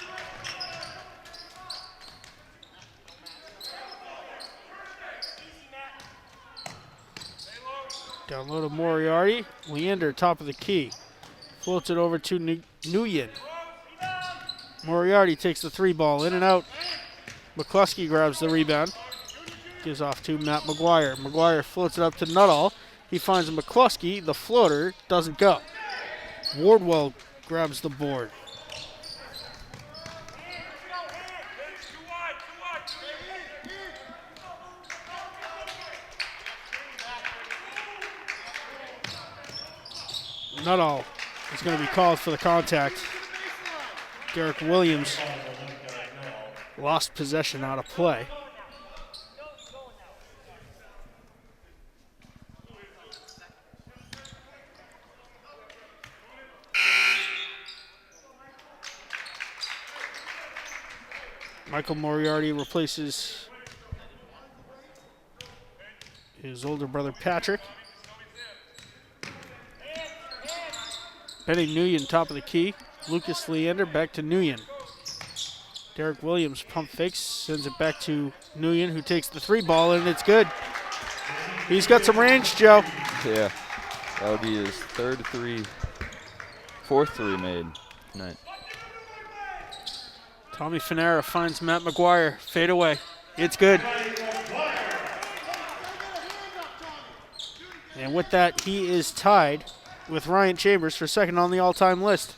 Down low to Moriarty. Leander, top of the key. Floats it over to Nguyen. Moriarty takes the three ball in and out. McCluskey grabs the rebound. Gives off to Matt McGuire. McGuire floats it up to Nuttall. He finds McCluskey. The floater doesn't go. Wardwell grabs the board. Nuttall is going to be called for the contact. Derek Williams lost possession out of play. Michael Moriarty replaces his older brother Patrick. Benny Nguyen, top of the key. Lucas Leander back to Nguyen. Derek Williams pump fakes, sends it back to Nguyen, who takes the three ball, and it's good. He's got some range, Joe. Yeah, that would be his fourth three made tonight. Tommy Finera finds Matt McGuire. Fade away. It's good. And with that, he is tied with Ryan Chambers for second on the all-time list.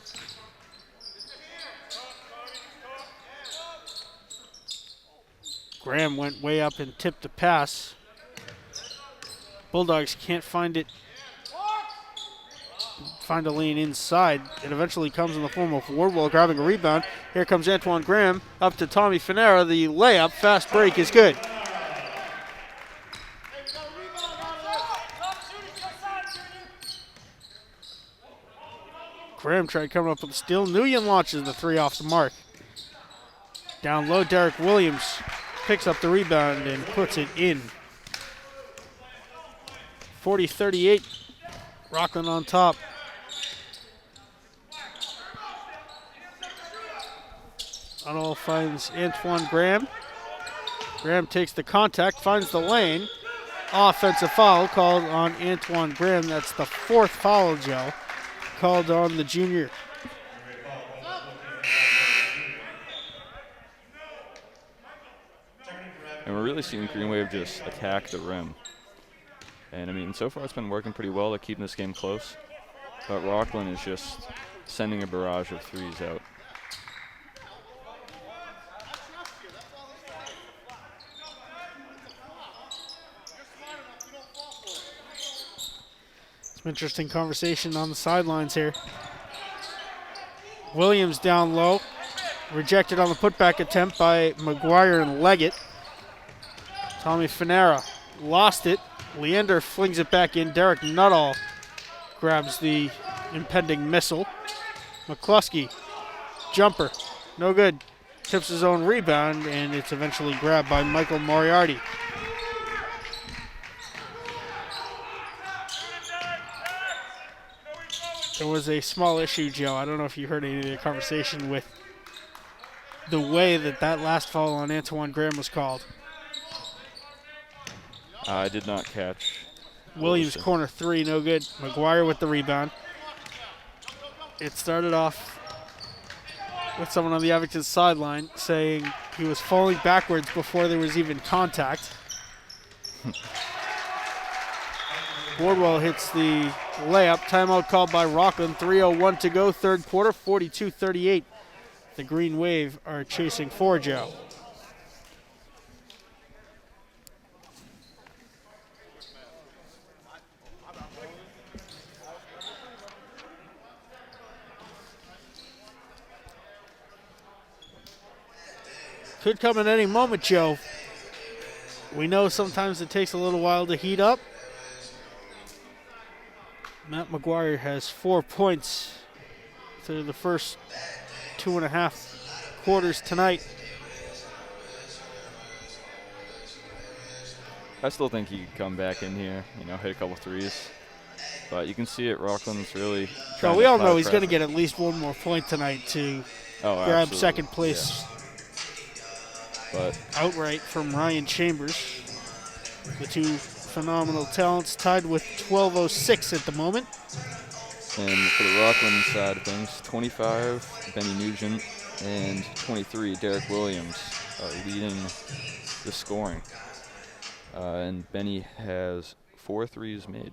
Graham went way up and tipped the pass. Bulldogs can't find it. Find a lane inside. It eventually comes in the form of Wardwell grabbing a rebound. Here comes Antoine Graham up to Tommy Finera. The layup, fast break is good. Graham tried coming up with a steal. Nguyen launches the three off the mark. Down low, Derek Williams picks up the rebound and puts it in. 40-38, Rockland on top. Nuttall finds Antoine Graham. Graham takes the contact, finds the lane. Offensive foul called on Antoine Graham. That's the fourth foul, Joe, called on the junior. And we're really seeing Green Wave just attack the rim. And I mean, so far it's been working pretty well. They're keeping this game close. But Rockland is just sending a barrage of threes out. Some interesting conversation on the sidelines here. Williams down low. Rejected on the putback attempt by McGuire and Leggett. Tommy Finera lost it. Leander flings it back in. Derek Nuttall grabs the impending missile. McCluskey, jumper, no good. Tips his own rebound, and it's eventually grabbed by Michael Moriarty. There was a small issue, Joe. I don't know if you heard any of the conversation with the way that last foul on Antoine Graham was called. I did not catch. Williams corner three, no good. McGuire with the rebound. It started off with someone on the Abington sideline saying he was falling backwards before there was even contact. Wardwell hits the layup. Timeout called by Rockland. 3:01 to go, third quarter, 42-38. The Green Wave are chasing four, Joe. Could come at any moment, Joe. We know sometimes it takes a little while to heat up. Matt McGuire has 4 points through the first 2.5 quarters tonight. I still think he could come back in here, hit a couple threes. But you can see it, Rockland's really So we all know he's going to get at least one more point tonight to grab absolutely. second place But outright from Ryan Chambers. The two phenomenal talents tied with 12:06 at the moment. and for the Rockland side of things, 25, Benny Nugent, and 23, Derek Williams are leading the scoring. And Benny has 4 threes made.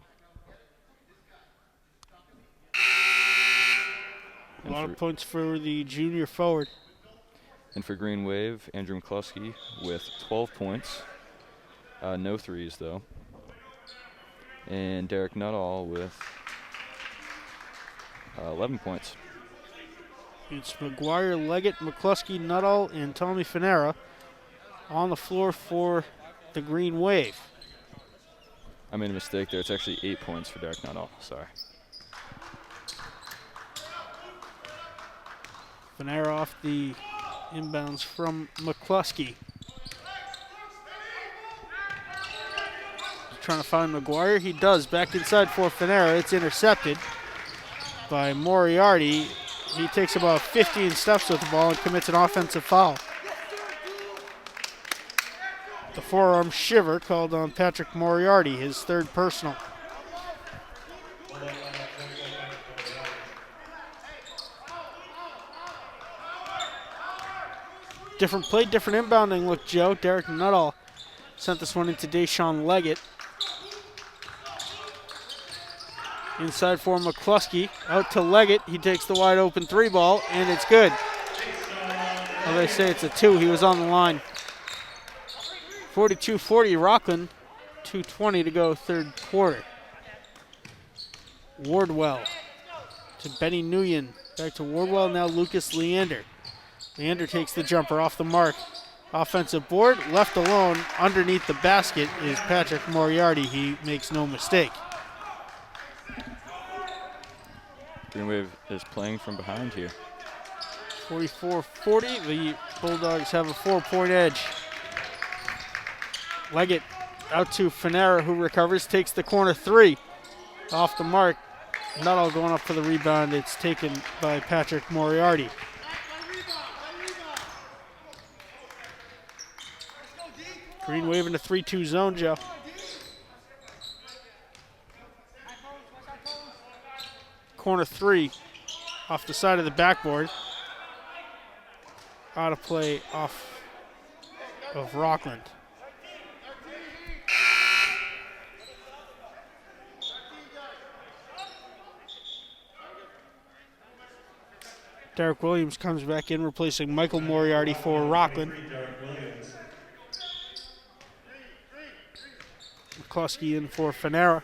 A lot of points for the junior forward. And for Green Wave, Andrew McCluskey with 12 points. No threes, though. And Derek Nuttall with 11 points. It's McGuire, Leggett, McCluskey, Nuttall, and Tommy Finera on the floor for the Green Wave. I made a mistake there. It's actually 8 points for Derek Nuttall. Sorry. Finera off the inbounds from McCluskey. Trying to find McGuire. He does. Back inside for Finera. It's intercepted by Moriarty. He takes about 15 steps with the ball and commits an offensive foul. The forearm shiver called on Patrick Moriarty, his third personal. Different play, different inbounding look, Joe. Derek Nuttall sent this one into Deshaun Leggett. Inside for McCluskey, out to Leggett. He takes the wide open three ball, and it's good. Well, they say it's a 2. He was on the line. 42-40 Rockland, 2:20 to go, third quarter. Wardwell to Benny Nguyen. Back to Wardwell, now Lucas Leander. Leander takes the jumper off the mark. Offensive board, left alone. Underneath the basket is Patrick Moriarty. He makes no mistake. Green Wave is playing from behind here. 44-40. The Bulldogs have a 4-point edge. Leggett out to Finera, who recovers, takes the corner three. Off the mark. Nuttall going up for the rebound. It's taken by Patrick Moriarty. Green Wave in the 3-2 zone, Joe. Corner three off the side of the backboard. Out of play off of Rockland. Derek Williams comes back in, replacing Michael Moriarty for Rockland. McCluskey in for Finera.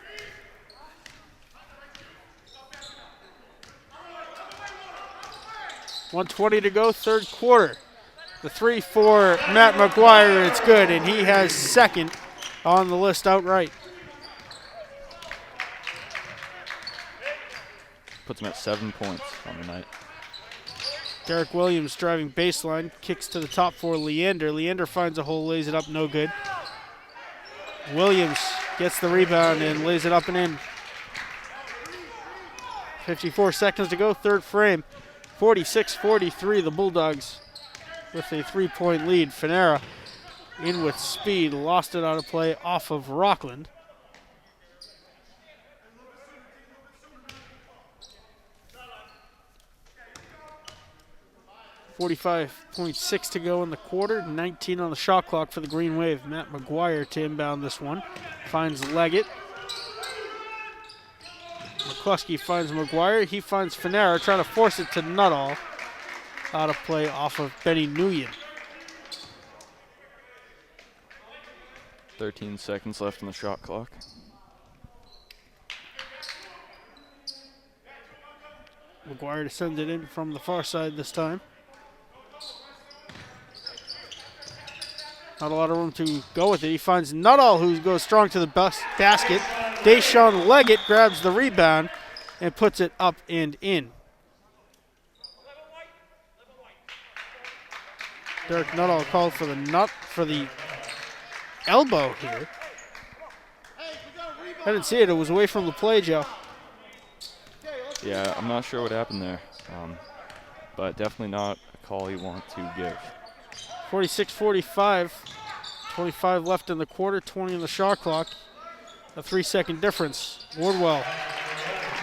.120 to go, third quarter. The three for Matt McGuire, it's good, and he has second on the list outright. Puts him at 7 points on the night. Derek Williams driving baseline, kicks to the top for Leander. Leander finds a hole, lays it up, no good. Williams gets the rebound and lays it up and in. 54 seconds to go, third frame. 46-43, the Bulldogs with a 3-point lead. Finera in with speed, lost it out of play off of Rockland. .6 to go in the quarter, 19 on the shot clock for the Green Wave. Matt McGuire to inbound this one. Finds Leggett. McCluskey finds McGuire. He finds Finera, trying to force it to Nuttall. Out of play off of Benny Nguyen. 13 seconds left on the shot clock. McGuire to send it in from the far side this time. Not a lot of room to go with it. He finds Nuttall, who goes strong to the basket. Deshaun Leggett grabs the rebound and puts it up and in. Derek Nuttall called for the elbow here. I didn't see it. It was away from the play, Joe. Yeah, I'm not sure what happened there, but definitely not a call you want to give. 46-45, 25 left in the quarter, 20 on the shot clock. A 3-second difference. Wardwell,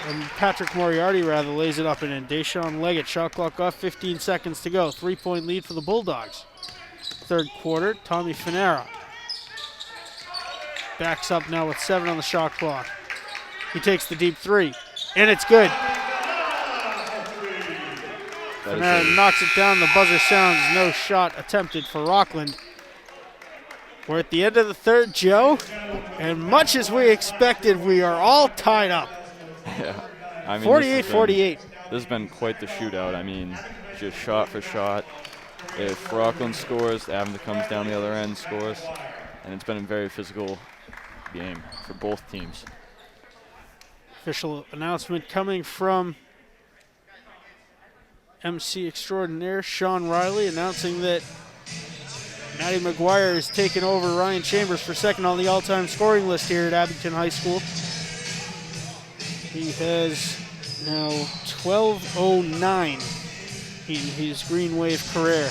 and Patrick Moriarty rather, lays it up and in. Deshaun Leggett, shot clock off, 15 seconds to go. 3-point lead for the Bulldogs. Third quarter, Tommy Finera backs up now with 7 on the shot clock. He takes the deep three, and it's good. Finera knocks it down. The buzzer sounds. No shot attempted for Rockland. We're at the end of the third, Joe, and much as we expected, we are all tied up. Yeah, I mean, 48-48. This has been quite the shootout. I mean, just shot for shot. If Rockland scores, Abington comes down the other end, scores, and it's been a very physical game for both teams. Official announcement coming from MC extraordinaire Sean Riley, announcing that Matty McGuire has taken over Ryan Chambers for second on the all-time scoring list here at Abington High School. He has now 12:09 in his Green Wave career.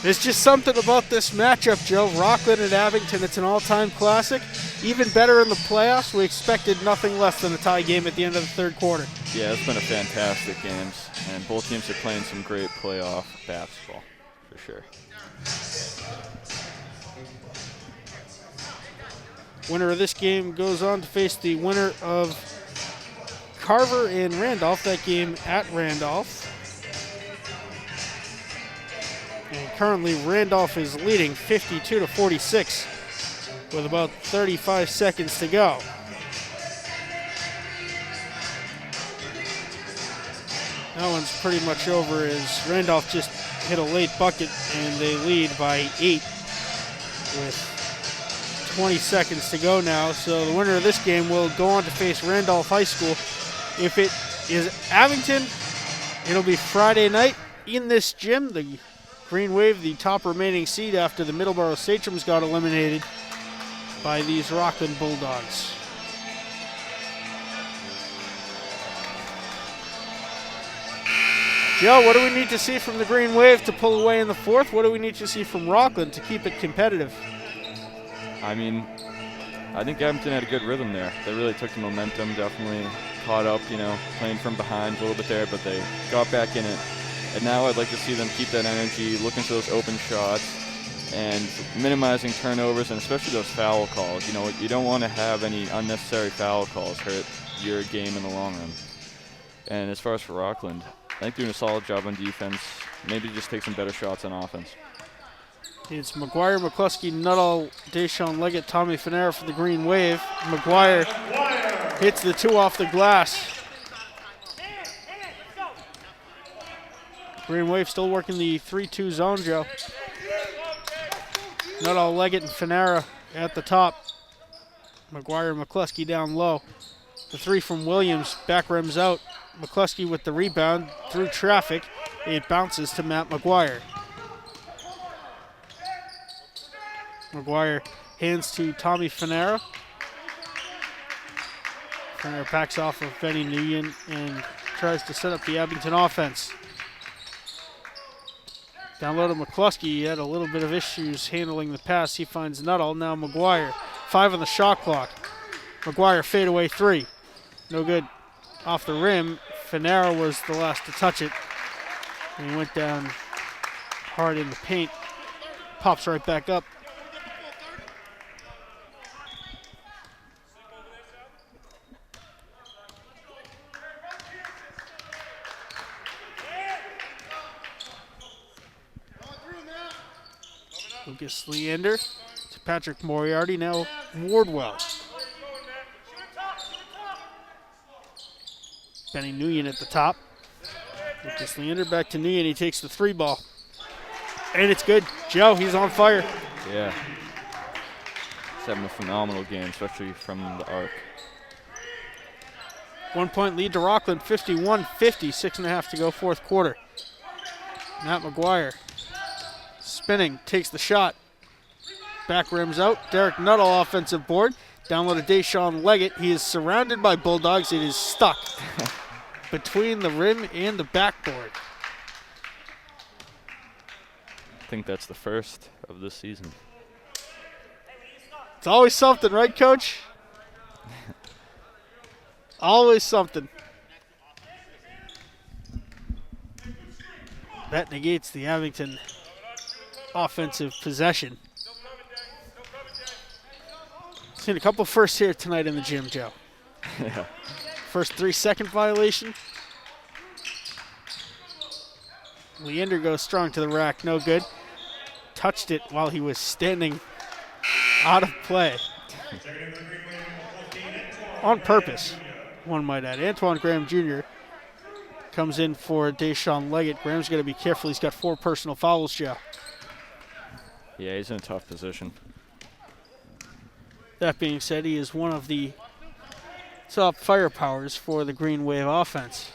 There's just something about this matchup, Joe. Rockland and Abington, it's an all-time classic. Even better in the playoffs. We expected nothing less than a tie game at the end of the third quarter. Yeah, it's been a fantastic game, and both teams are playing some great playoff basketball, for sure. Winner of this game goes on to face the winner of Carver and Randolph. That game at Randolph. And currently Randolph is leading 52-46 with about 35 seconds to go. That one's pretty much over as Randolph just hit a late bucket and they lead by 8 with 20 seconds to go now. So the winner of this game will go on to face Randolph High School. If it is Abington, it'll be Friday night in this gym. The Green Wave, the top remaining seed after the Middleborough Sachems got eliminated by these Rockland Bulldogs. Joe, what do we need to see from the Green Wave to pull away in the fourth? What do we need to see from Rockland to keep it competitive? I mean, I think Abington had a good rhythm there. They really took the momentum, definitely caught up, playing from behind a little bit there, but they got back in it. And now I'd like to see them keep that energy, looking for those open shots, and minimizing turnovers, and especially those foul calls. You don't want to have any unnecessary foul calls hurt your game in the long run. And as far as for Rockland, I think doing a solid job on defense, maybe just take some better shots on offense. It's McGuire, McCluskey, Nuttall, Deshaun Leggett, Tommy Finera for the Green Wave. McGuire hits the two off the glass. Green Wave still working the 3-2 zone, Joe. Nuttall, Leggett, and Finera at the top. McGuire and McCluskey down low. The three from Williams, back rims out. McCluskey with the rebound through traffic. It bounces to Matt McGuire. McGuire hands to Tommy Finera. Finera backs off of Benny Nguyen and tries to set up the Abington offense. Down low to McCluskey. He had a little bit of issues handling the pass. He finds Nuttall. Now McGuire. 5 on the shot clock. McGuire fadeaway 3. No good. Off the rim. Finera was the last to touch it. And he went down hard in the paint. Pops right back up. Lucas Leander to Patrick Moriarty, now Wardwell. Benny Nguyen at the top. Lucas Leander back to Nguyen, he takes the 3 ball. And it's good. Joe, he's on fire. Yeah. He's having a phenomenal game, especially from the arc. 1 point lead to Rockland, 51-50, 6.5 to go, fourth quarter. Matt McGuire spinning, takes the shot. Back rims out. Derek Nuttall offensive board. Down low to Deshaun Leggett. He is surrounded by Bulldogs. It is stuck between the rim and the backboard. I think that's the first of this season. It's always something, right, Coach? Always something. That negates the Abington offensive possession. Seen a couple firsts here tonight in the gym, Joe. Yeah. First 3-second violation. Leander goes strong to the rack, no good. Touched it while he was standing out of play. On purpose, one might add. Antoine Graham Jr. comes in for Deshaun Leggett. Graham's got to be careful. He's got 4 personal fouls, Joe. Yeah, he's in a tough position. That being said, he is one of the top firepowers for the Green Wave offense.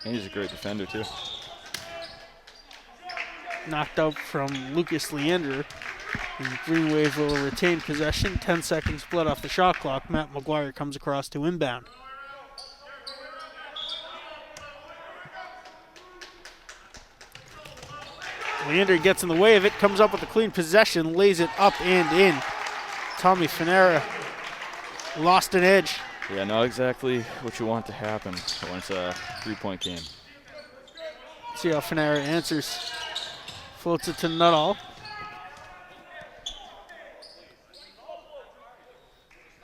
And he's a great defender, too. Knocked out from Lucas Leander. The Green Wave will retain possession. 10 seconds bled off the shot clock. Matt McGuire comes across to inbound. Leander gets in the way of it, comes up with a clean possession, lays it up and in. Tommy Finera lost an edge. Yeah, not exactly what you want to happen when it's a 3-point game. See how Finera answers. Floats it to Nuttall.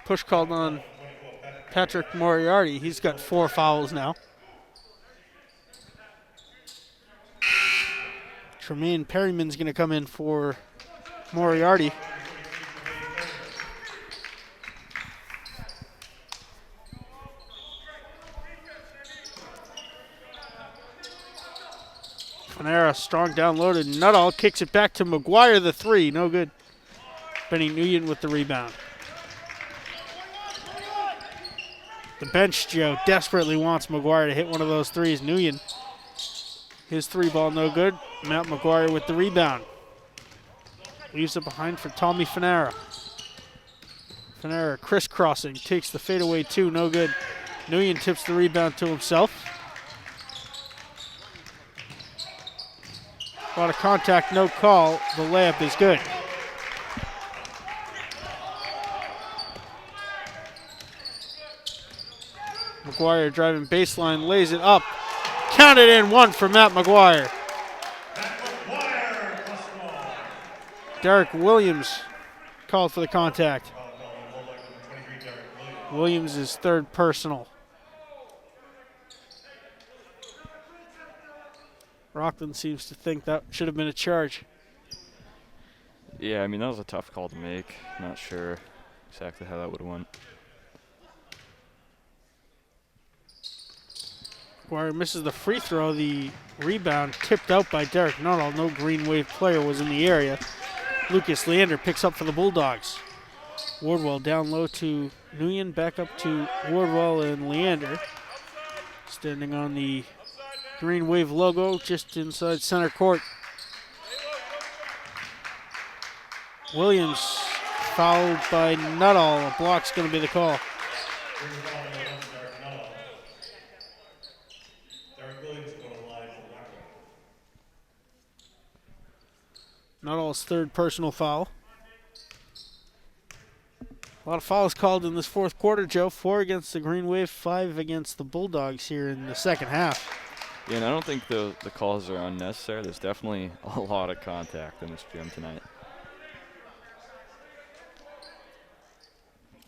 Push called on Patrick Moriarty. He's got 4 fouls now. Tremaine Perryman's going to come in for Moriarty. Finera strong down low to Nuttall. Kicks it back to McGuire, the 3. No good. Benny Nguyen with the rebound. The bench, Joe, desperately wants McGuire to hit one of those threes. Nguyen, his three ball no good. Matt McGuire with the rebound. Leaves it behind for Tommy Fanera. Fanera crisscrossing, takes the fadeaway two, no good. Nguyen tips the rebound to himself. A lot of contact, no call. The layup is good. McGuire driving baseline, lays it up. Counted in, one for Matt McGuire. Derek Williams called for the contact. Williams is third personal. Rockland seems to think that should have been a charge. Yeah, I mean, that was a tough call to make. Not sure exactly how that would have went. McGuire misses the free throw. The rebound tipped out by Derek Nuttall. No Green Wave player was in the area. Lucas Leander picks up for the Bulldogs. Wardwell down low to Nguyen, back up to Wardwell and Leander. Standing on the Green Wave logo just inside center court. Williams fouled by Nuttall. A block's going to be the call. Nuttall's third personal foul. A lot of fouls called in this fourth quarter, Joe. 4 against the Green Wave, 5 against the Bulldogs here in the second half. Yeah, and I don't think the calls are unnecessary. There's definitely a lot of contact in this gym tonight.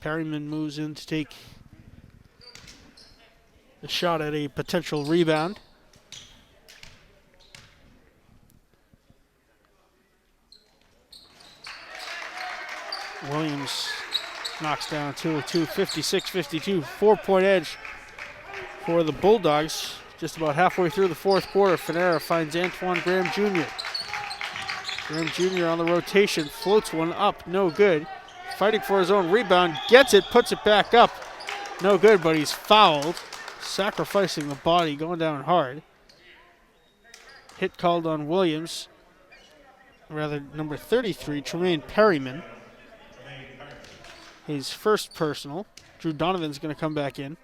Perryman moves in to take the shot at a potential rebound. Williams knocks down 2 of 2, 56-52, 4-point edge for the Bulldogs. Just about halfway through the fourth quarter, Fanera finds Antoine Graham Jr. Graham Jr. on the rotation, floats one up, no good. Fighting for his own rebound, gets it, puts it back up. No good, but he's fouled, sacrificing the body, going down hard. Hit called on Williams, rather number 33, Tremaine Perryman. His first personal. Drew Donovan's going to come back in.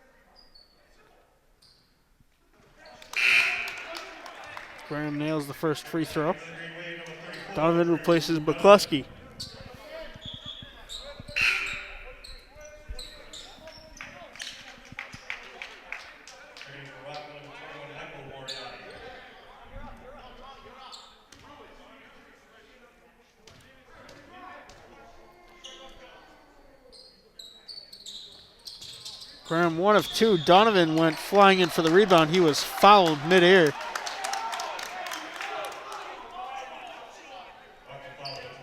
Graham nails the first free throw. Donovan replaces McCluskey. Graham 1 of 2. Donovan went flying in for the rebound. He was fouled midair.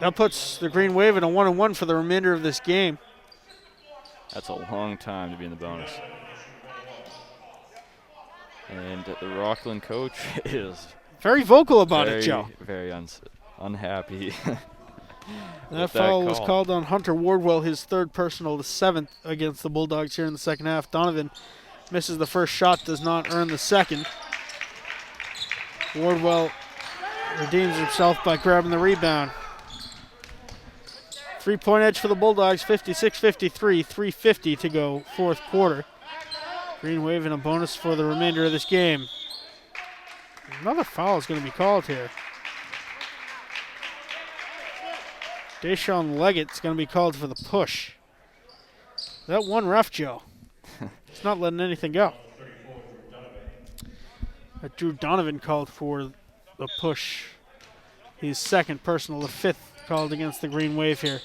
That puts the Green Wave in a 1-1 for the remainder of this game. That's a long time to be in the bonus. And the Rockland coach is very vocal about it, Joe. Very unhappy. That foul was called on Hunter Wardwell, his third personal, the 7th against the Bulldogs here in the second half. Donovan misses the first shot, does not earn the second. Wardwell redeems himself by grabbing the rebound. 3-point edge for the Bulldogs, 56-53, 3:50 to go, fourth quarter. Green Wave in a bonus for the remainder of this game. Another foul is going to be called here. Deshaun Leggett's going to be called for the push. That one ref, Joe. It's not letting anything go. Drew Donovan called for the push. His second personal, the 5th called against the Green Wave here.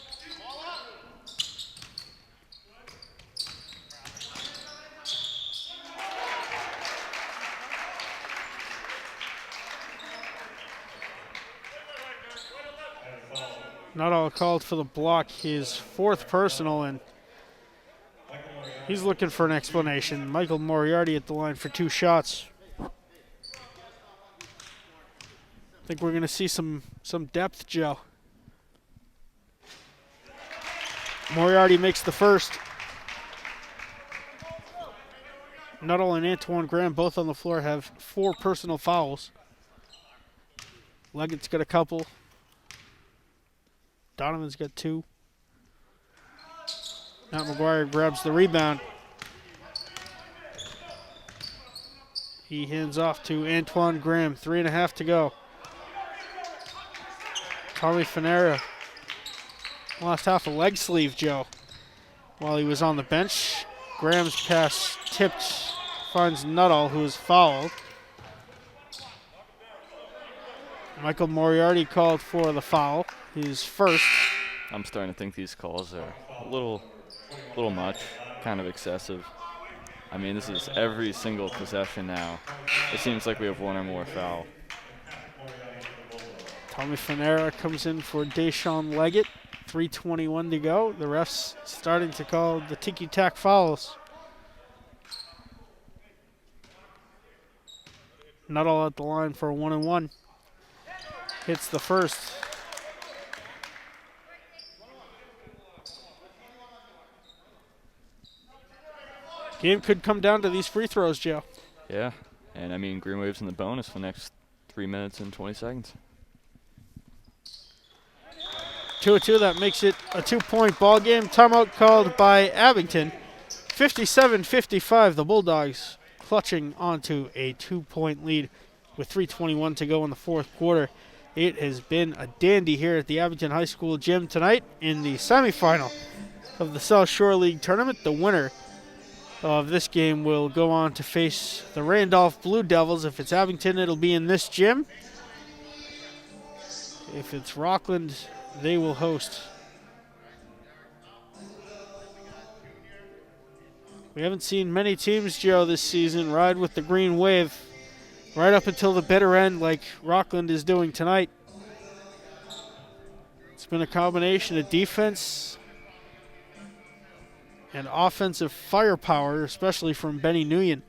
Nuttall called for the block, his 4th personal, and he's looking for an explanation. Michael Moriarty at the line for 2 shots. I think we're going to see some depth, Joe. Moriarty makes the first. Nuttall and Antoine Graham, both on the floor, have 4 personal fouls. Leggett's got a couple. Donovan's got 2. Matt McGuire grabs the rebound. He hands off to Antoine Graham. 3.5 to go. Tommy Finera lost half a leg sleeve, Joe, while he was on the bench. Graham's pass tipped, finds Nuttall, who is fouled. Michael Moriarty called for the foul. He's first. I'm starting to think these calls are a little much, kind of excessive. I mean, this is every single possession now. It seems like we have 1 or more foul. Tommy Finera comes in for Deshaun Leggett. 3:21 to go. The refs starting to call the ticky-tack fouls. Nuttall at the line for a 1-and-1. Hits the first. Game could come down to these free throws, Joe. Yeah, and I mean, Green Wave's in the bonus for the next 3 minutes and 20 seconds. 2-2, that makes it a 2-point ball game. Timeout called by Abington. 57-55, the Bulldogs clutching onto a 2-point lead with 3:21 to go in the fourth quarter. It has been a dandy here at the Abington High School gym tonight in the semifinal of the South Shore League tournament. The winner of this game will go on to face the Randolph Blue Devils. If it's Abington, it'll be in this gym. If it's Rockland, they will host. We haven't seen many teams, Joe, this season ride with the Green Wave right up until the bitter end like Rockland is doing tonight. It's been a combination of defense and offensive firepower, especially from Benny Nguyen.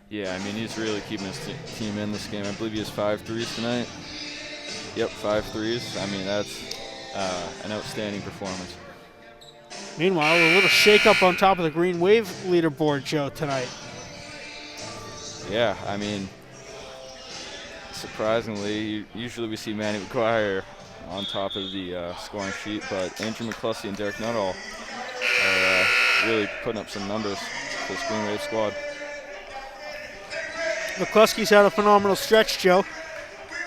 Yeah, I mean, he's really keeping his team in this game. I believe he has 5 threes tonight. Yep, 5 threes. I mean, that's an outstanding performance. Meanwhile, a little shake-up on top of the Green Wave leaderboard, Joe, tonight. Yeah, I mean, surprisingly, usually we see Manny McGuire on top of the scoring sheet, but Andrew McCluskey and Derek Nuttall are really putting up some numbers for this Green Wave squad. McCluskey's had a phenomenal stretch, Joe.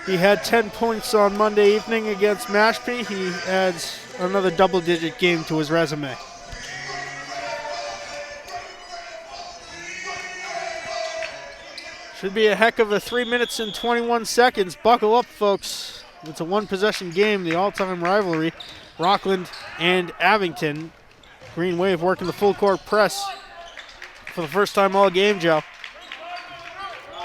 He had 10 points on Monday evening against Mashpee. He adds another double-digit game to his resume. Should be a heck of a 3 minutes and 21 seconds. Buckle up, folks. It's a one-possession game, the all-time rivalry. Rockland and Abington. Green Wave working the full-court press for the first time all game, Joe.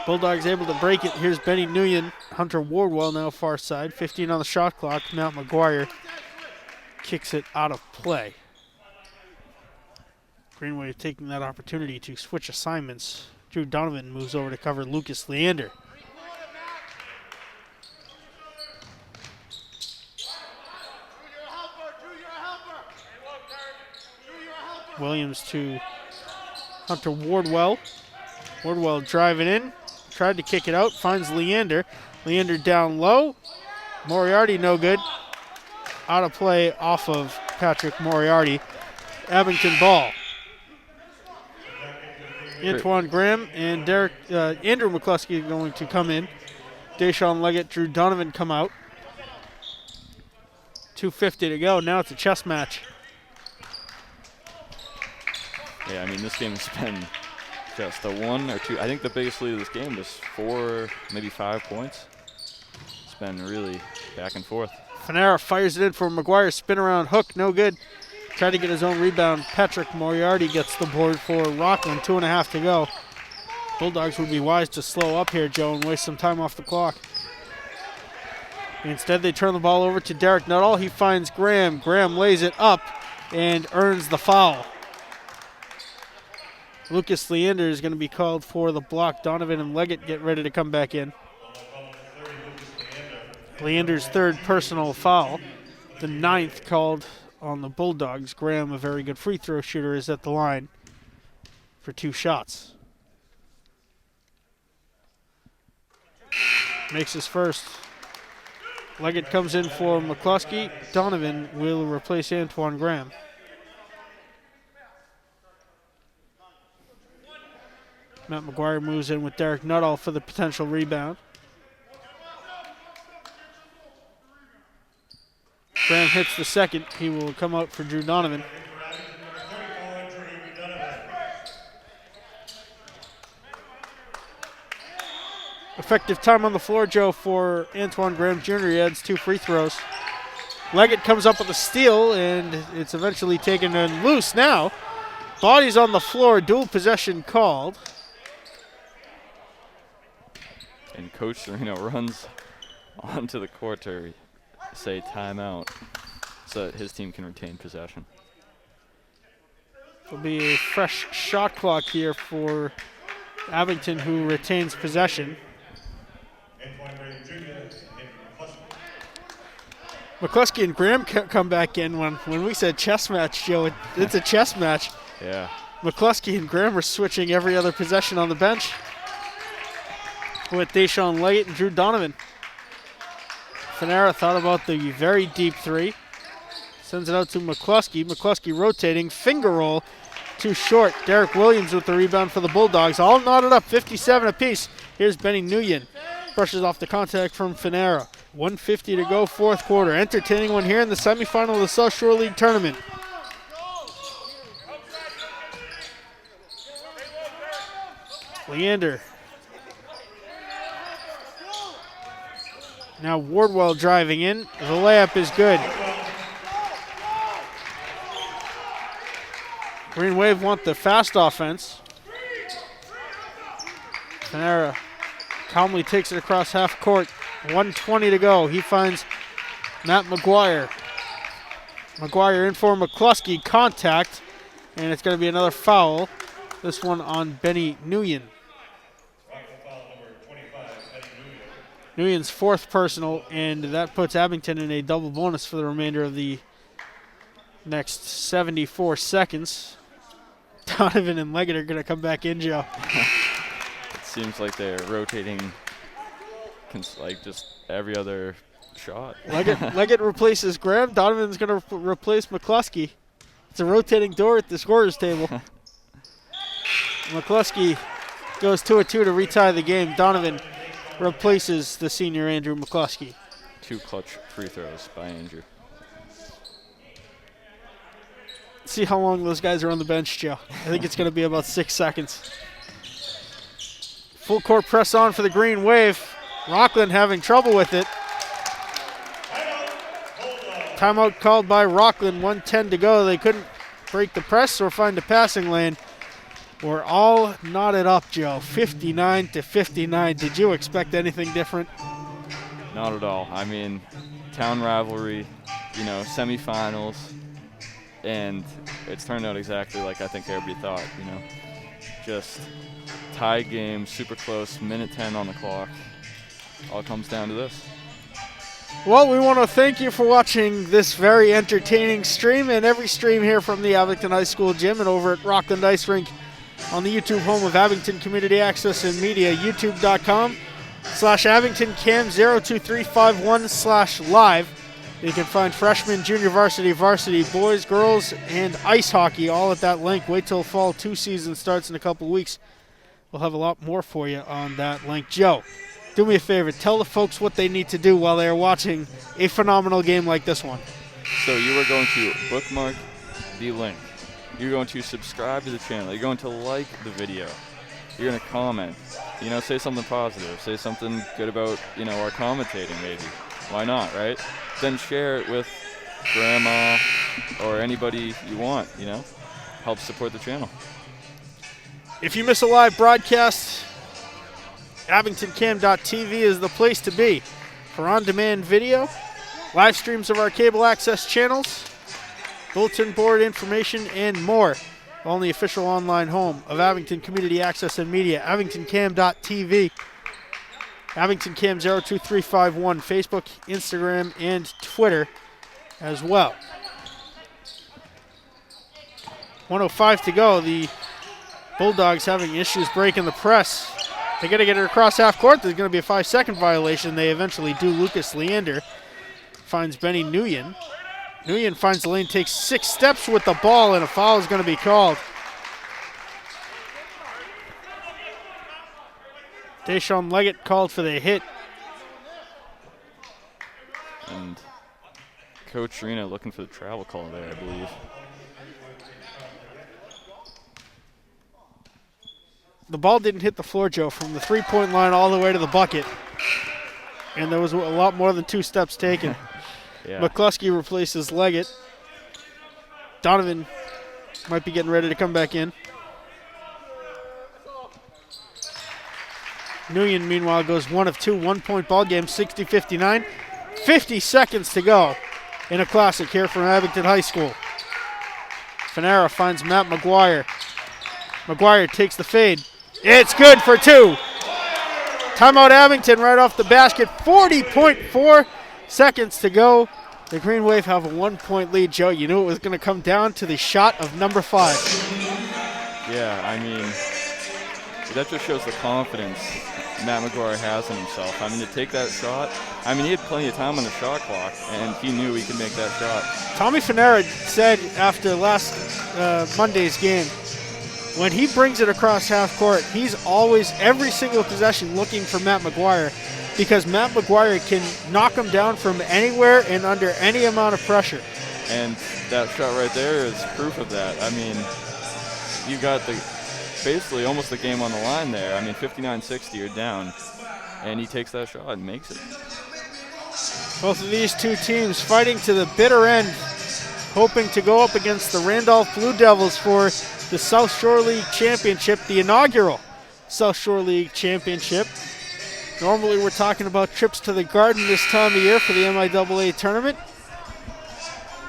Bulldogs able to break it. Here's Benny Nguyen. Hunter Wardwell now far side. 15 on the shot clock. Matt McGuire kicks it out of play. Green Wave taking that opportunity to switch assignments. Drew Donovan moves over to cover Lucas Leander. Williams to Hunter Wardwell. Wardwell driving in. Tried to kick it out. Finds Leander. Leander down low. Moriarty no good. Out of play off of Patrick Moriarty. Abington ball. Antoine Graham and Andrew McCluskey going to come in. Deshaun Leggett, Drew Donovan come out. 2:50 to go. Now it's a chess match. Yeah, I mean, this game has been just a 1 or 2. I think the biggest lead of this game was 4, maybe 5 points. It's been really back and forth. Finera fires it in for McGuire. Spin around hook, no good. Tried to get his own rebound. Patrick Moriarty gets the board for Rockland. 2.5 to go. Bulldogs would be wise to slow up here, Joe, and waste some time off the clock. Instead, they turn the ball over to Derek Nuttall. He finds Graham. Graham lays it up and earns the foul. Lucas Leander is going to be called for the block. Donovan and Leggett get ready to come back in. Leander's third personal foul. The 9th called on the Bulldogs. Graham, a very good free throw shooter, is at the line for 2 shots. Makes his first. Leggett comes in for McCluskey. Donovan will replace Antoine Graham. Matt McGuire moves in with Derek Nuttall for the potential rebound. Graham hits the second. He will come out for Drew Donovan. Effective time on the floor, Joe, for Antoine Graham Jr. He adds 2 free throws. Leggett comes up with a steal, and it's eventually taken and loose now. Bodies on the floor, dual possession called. And Coach Sereno runs onto the court to say timeout so that his team can retain possession. There'll be a fresh shot clock here for Abington, who retains possession. McCluskey and Graham come back in. When we said chess match, Joe, it's a chess match. Yeah. McCluskey and Graham are switching every other possession on the bench with Deshaun Leggett and Drew Donovan. Fanera thought about the very deep 3. Sends it out to McCluskey. McCluskey rotating. Finger roll. Too short. Derek Williams with the rebound for the Bulldogs. All knotted up. 57 apiece. Here's Benny Nguyen. Brushes off the contact from Fanera. 1:50 to go, 4th quarter. Entertaining one here in the semifinal of the South Shore League tournament. Leander. Now Wardwell driving in. The layup is good. Green Wave want the fast offense. Fanera calmly takes it across half court. 1:20 to go. He finds Matt McGuire. McGuire in for McCluskey. Contact. And it's going to be another foul. This one on Benny Nguyen. Nguyen's 4th personal, and that puts Abington in a double bonus for the remainder of the next 74 seconds. Donovan and Leggett are going to come back in, Joe. It seems like they're rotating like just every other shot. Leggett replaces Graham. Donovan's going to replace McCluskey. It's a rotating door at the scorer's table. McCluskey goes 2-2 to retie the game. Donovan replaces the senior Andrew McCluskey. 2 clutch free throws by Andrew. See how long those guys are on the bench, Joe. I think it's going to be about 6 seconds. Full court press on for the Green Wave. Rockland having trouble with it. Timeout called by Rockland. 1:10 to go. They couldn't break the press or find a passing lane. We're all knotted up, Joe. 59-59. Did you expect anything different? Not at all. I mean, town rivalry, semifinals, and it's turned out exactly like I think everybody thought, Just tie game, super close, minute 10 on the clock. All comes down to this. Well, we want to thank you for watching this very entertaining stream and every stream here from the Abington High School gym and over at Rockland Ice Rink on the YouTube home of Abington Community Access and Media, youtube.com/AbingtonCam02351/live. You can find freshman, junior varsity, boys, girls, and ice hockey all at that link. Wait till fall 2 season starts in a couple weeks. We'll have a lot more for you on that link. Joe, do me a favor. Tell the folks what they need to do while they're watching a phenomenal game like this one. So you are going to bookmark the link. You're going to subscribe to the channel. You're going to like the video. You're going to comment. Say something positive. Say something good about, our commentating maybe. Why not, right? Then share it with grandma or anybody you want, Help support the channel. If you miss a live broadcast, AbingtonCam.tv is the place to be for on-demand video, live streams of our cable access channels, bulletin board information, and more. On the official online home of Abington Community Access and Media, AbingtonCam.tv, AbingtonCam02351, Facebook, Instagram, and Twitter as well. 1:05 to go. The Bulldogs having issues breaking the press. They got to get it across half court. There's going to be a 5-second violation. They eventually do. Lucas Leander finds Benny Nguyen. Nguyen finds the lane, takes 6 steps with the ball, and a foul is going to be called. Deshaun Leggett called for the hit. And Coach Rena looking for the travel call there, I believe. The ball didn't hit the floor, Joe, from the three-point line all the way to the bucket. And there was a lot more than 2 steps taken. Yeah. McCluskey replaces Leggett. Donovan might be getting ready to come back in. Nguyen, meanwhile, goes 1 of 2. 1-point ball game, 60-59. 50 seconds to go in a classic here from Abington High School. Fanera finds Matt McGuire. McGuire takes the fade. It's good for 2. Timeout Abington right off the basket. 40.4 seconds to go. The Green Wave have a 1-point lead. Joe, you knew it was going to come down to the shot of number 5. Yeah, I mean, that just shows the confidence Matt McGuire has in himself. I mean, to take that shot, I mean, he had plenty of time on the shot clock, and he knew he could make that shot. Tommy Fanera said after last Monday's game, when he brings it across half court, he's always, every single possession, looking for Matt McGuire, because Matt McGuire can knock him down from anywhere and under any amount of pressure. And that shot right there is proof of that. I mean, you got basically almost the game on the line there. I mean, 59-60, you're down, and he takes that shot and makes it. Both of these two teams fighting to the bitter end, hoping to go up against the Randolph Blue Devils for the South Shore League Championship, the inaugural South Shore League Championship. Normally we're talking about trips to the Garden this time of year for the MIAA tournament.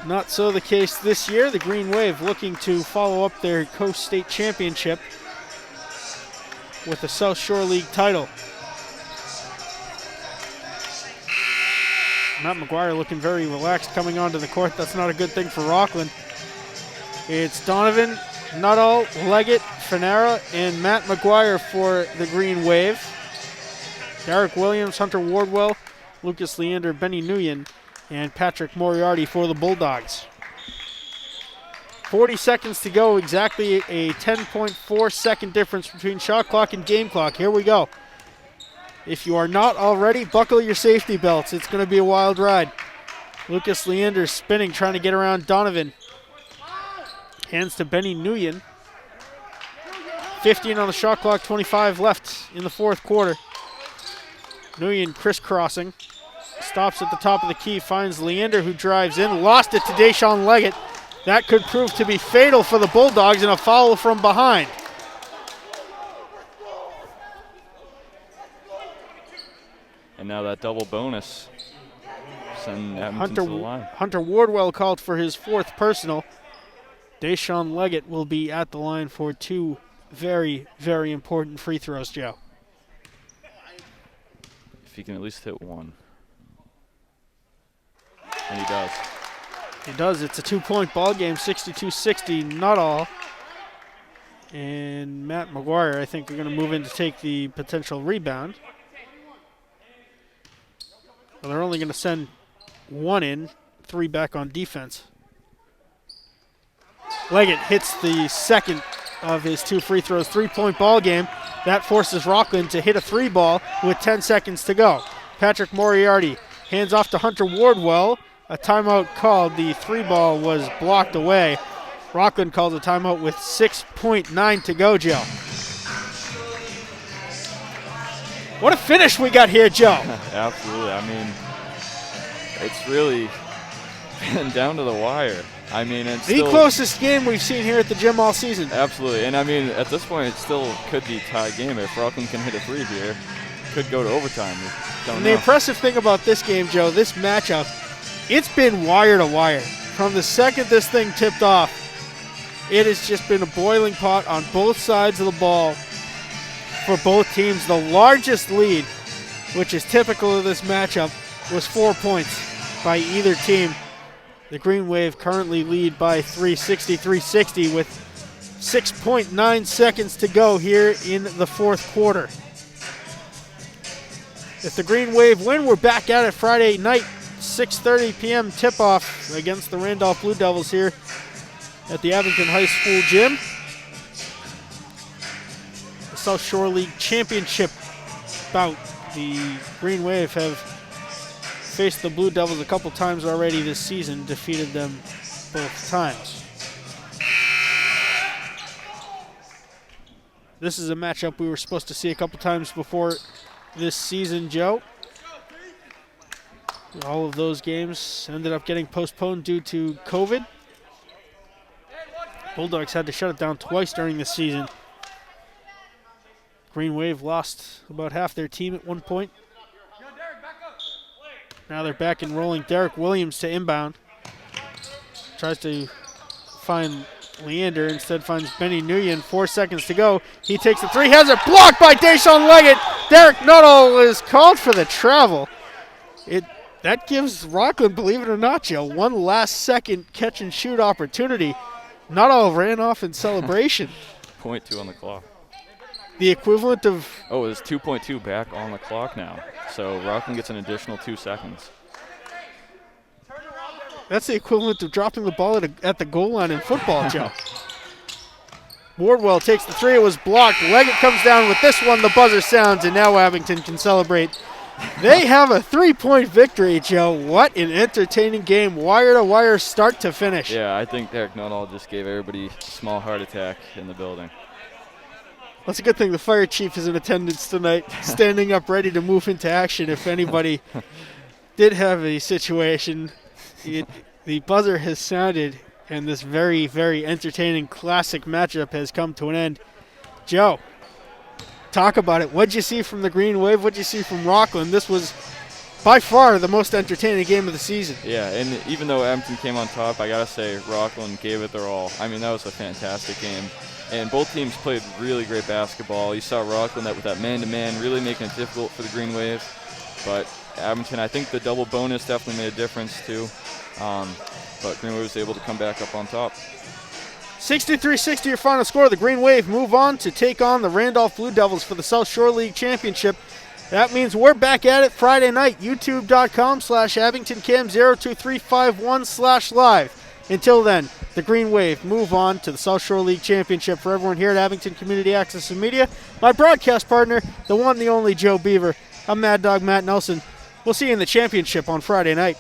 Not so the case this year. The Green Wave looking to follow up their Coast State Championship with the South Shore League title. Matt McGuire looking very relaxed coming onto the court. That's not a good thing for Rockland. It's Donovan, Nuttall, Leggett, Fanera, and Matt McGuire for the Green Wave. Derek Williams, Hunter Wardwell, Lucas Leander, Benny Nguyen, and Patrick Moriarty for the Bulldogs. 40 seconds to go, exactly a 10.4 second difference between shot clock and game clock. Here we go. If you are not already, buckle your safety belts. It's going to be a wild ride. Lucas Leander spinning, trying to get around Donovan. Hands to Benny Nguyen. 15 on the shot clock, 25 left in the fourth quarter. Nguyen crisscrossing. Stops at the top of the key, finds Leander, who drives in. Lost it to Deshaun Leggett. That could prove to be fatal for the Bulldogs, and a foul from behind. And now that double bonus send Abington to the line. Hunter Wardwell called for his 4th personal. Deshaun Leggett will be at the line for 2 very, very important free throws, Joe. If he can at least hit 1. And he does. He does. It's a 2-point ball game, 62-60, not all. And Matt McGuire, I think, are going to move in to take the potential rebound. Well, they're only going to send 1 in, 3 back on defense. Leggett hits the second of his 2 free throws, 3-point ball game. That forces Rockland to hit a 3 ball with 10 seconds to go. Patrick Moriarty hands off to Hunter Wardwell. A timeout called. The 3 ball was blocked away. Rockland calls a timeout with 6.9 to go, Joe. What a finish we got here, Joe. Absolutely. I mean, it's really been down to the wire. I mean, it's the closest game we've seen here at the gym all season. Absolutely. And I mean, at this point, it still could be tied game. If Rockland can hit a 3 here, could go to overtime. The impressive thing about this game, Joe, this matchup, it's been wire to wire. From the second this thing tipped off, it has just been a boiling pot on both sides of the ball for both teams. The largest lead, which is typical of this matchup, was 4 points by either team. The Green Wave currently lead by 63-60 with 6.9 seconds to go here in the fourth quarter. If the Green Wave win, we're back at it Friday night, 6:30 p.m. tip-off against the Randolph Blue Devils here at the Abington High School gym. The South Shore League Championship bout. The Green Wave have faced the Blue Devils a couple times already this season, defeated them both times. This is a matchup we were supposed to see a couple times before this season, Joe. All of those games ended up getting postponed due to COVID. Bulldogs had to shut it down twice during the season. Green Wave lost about half their team at one point. Now they're back and rolling. Derek Williams to inbound. Tries to find Leander, instead finds Benny Nguyen. 4 seconds to go. He takes the three, has it blocked by Deshaun Leggett. Derek Nuttall is called for the travel. That gives Rockland, believe it or not, Joe, one last second catch and shoot opportunity. Nuttall ran off in celebration. 0.2 on the clock. The equivalent of... Oh, it's 2.2 back on the clock now. So Rockland gets an additional 2 seconds. That's the equivalent of dropping the ball at the goal line in football, Joe. Wardwell takes the three. It was blocked. Leggett comes down with this one. The buzzer sounds, and now Abington can celebrate. They have a 3-point victory, Joe. What an entertaining game. Wire-to-wire, start to finish. Yeah, I think Derek Nuttall just gave everybody a small heart attack in the building. That's a good thing the fire chief is in attendance tonight, standing up ready to move into action if anybody did have a situation. The buzzer has sounded, and this very, very entertaining classic matchup has come to an end. Joe, talk about it. What'd you see from the Green Wave? What'd you see from Rockland? This was by far the most entertaining game of the season. Yeah, and even though Abington came on top, I got to say Rockland gave it their all. I mean, that was a fantastic game. And both teams played really great basketball. You saw Rockland with that man-to-man really making it difficult for the Green Wave. But Abington, I think the double bonus definitely made a difference too. But Green Wave was able to come back up on top. 63-60 your final score. The Green Wave move on to take on the Randolph Blue Devils for the South Shore League Championship. That means we're back at it Friday night. YouTube.com/AbingtonCam02351/live. Until then, the Green Wave move on to the South Shore League Championship. For everyone here at Abington Community Access and Media, my broadcast partner, the one, the only Joe Beaver. I'm Mad Dog Matt Nelson. We'll see you in the championship on Friday night.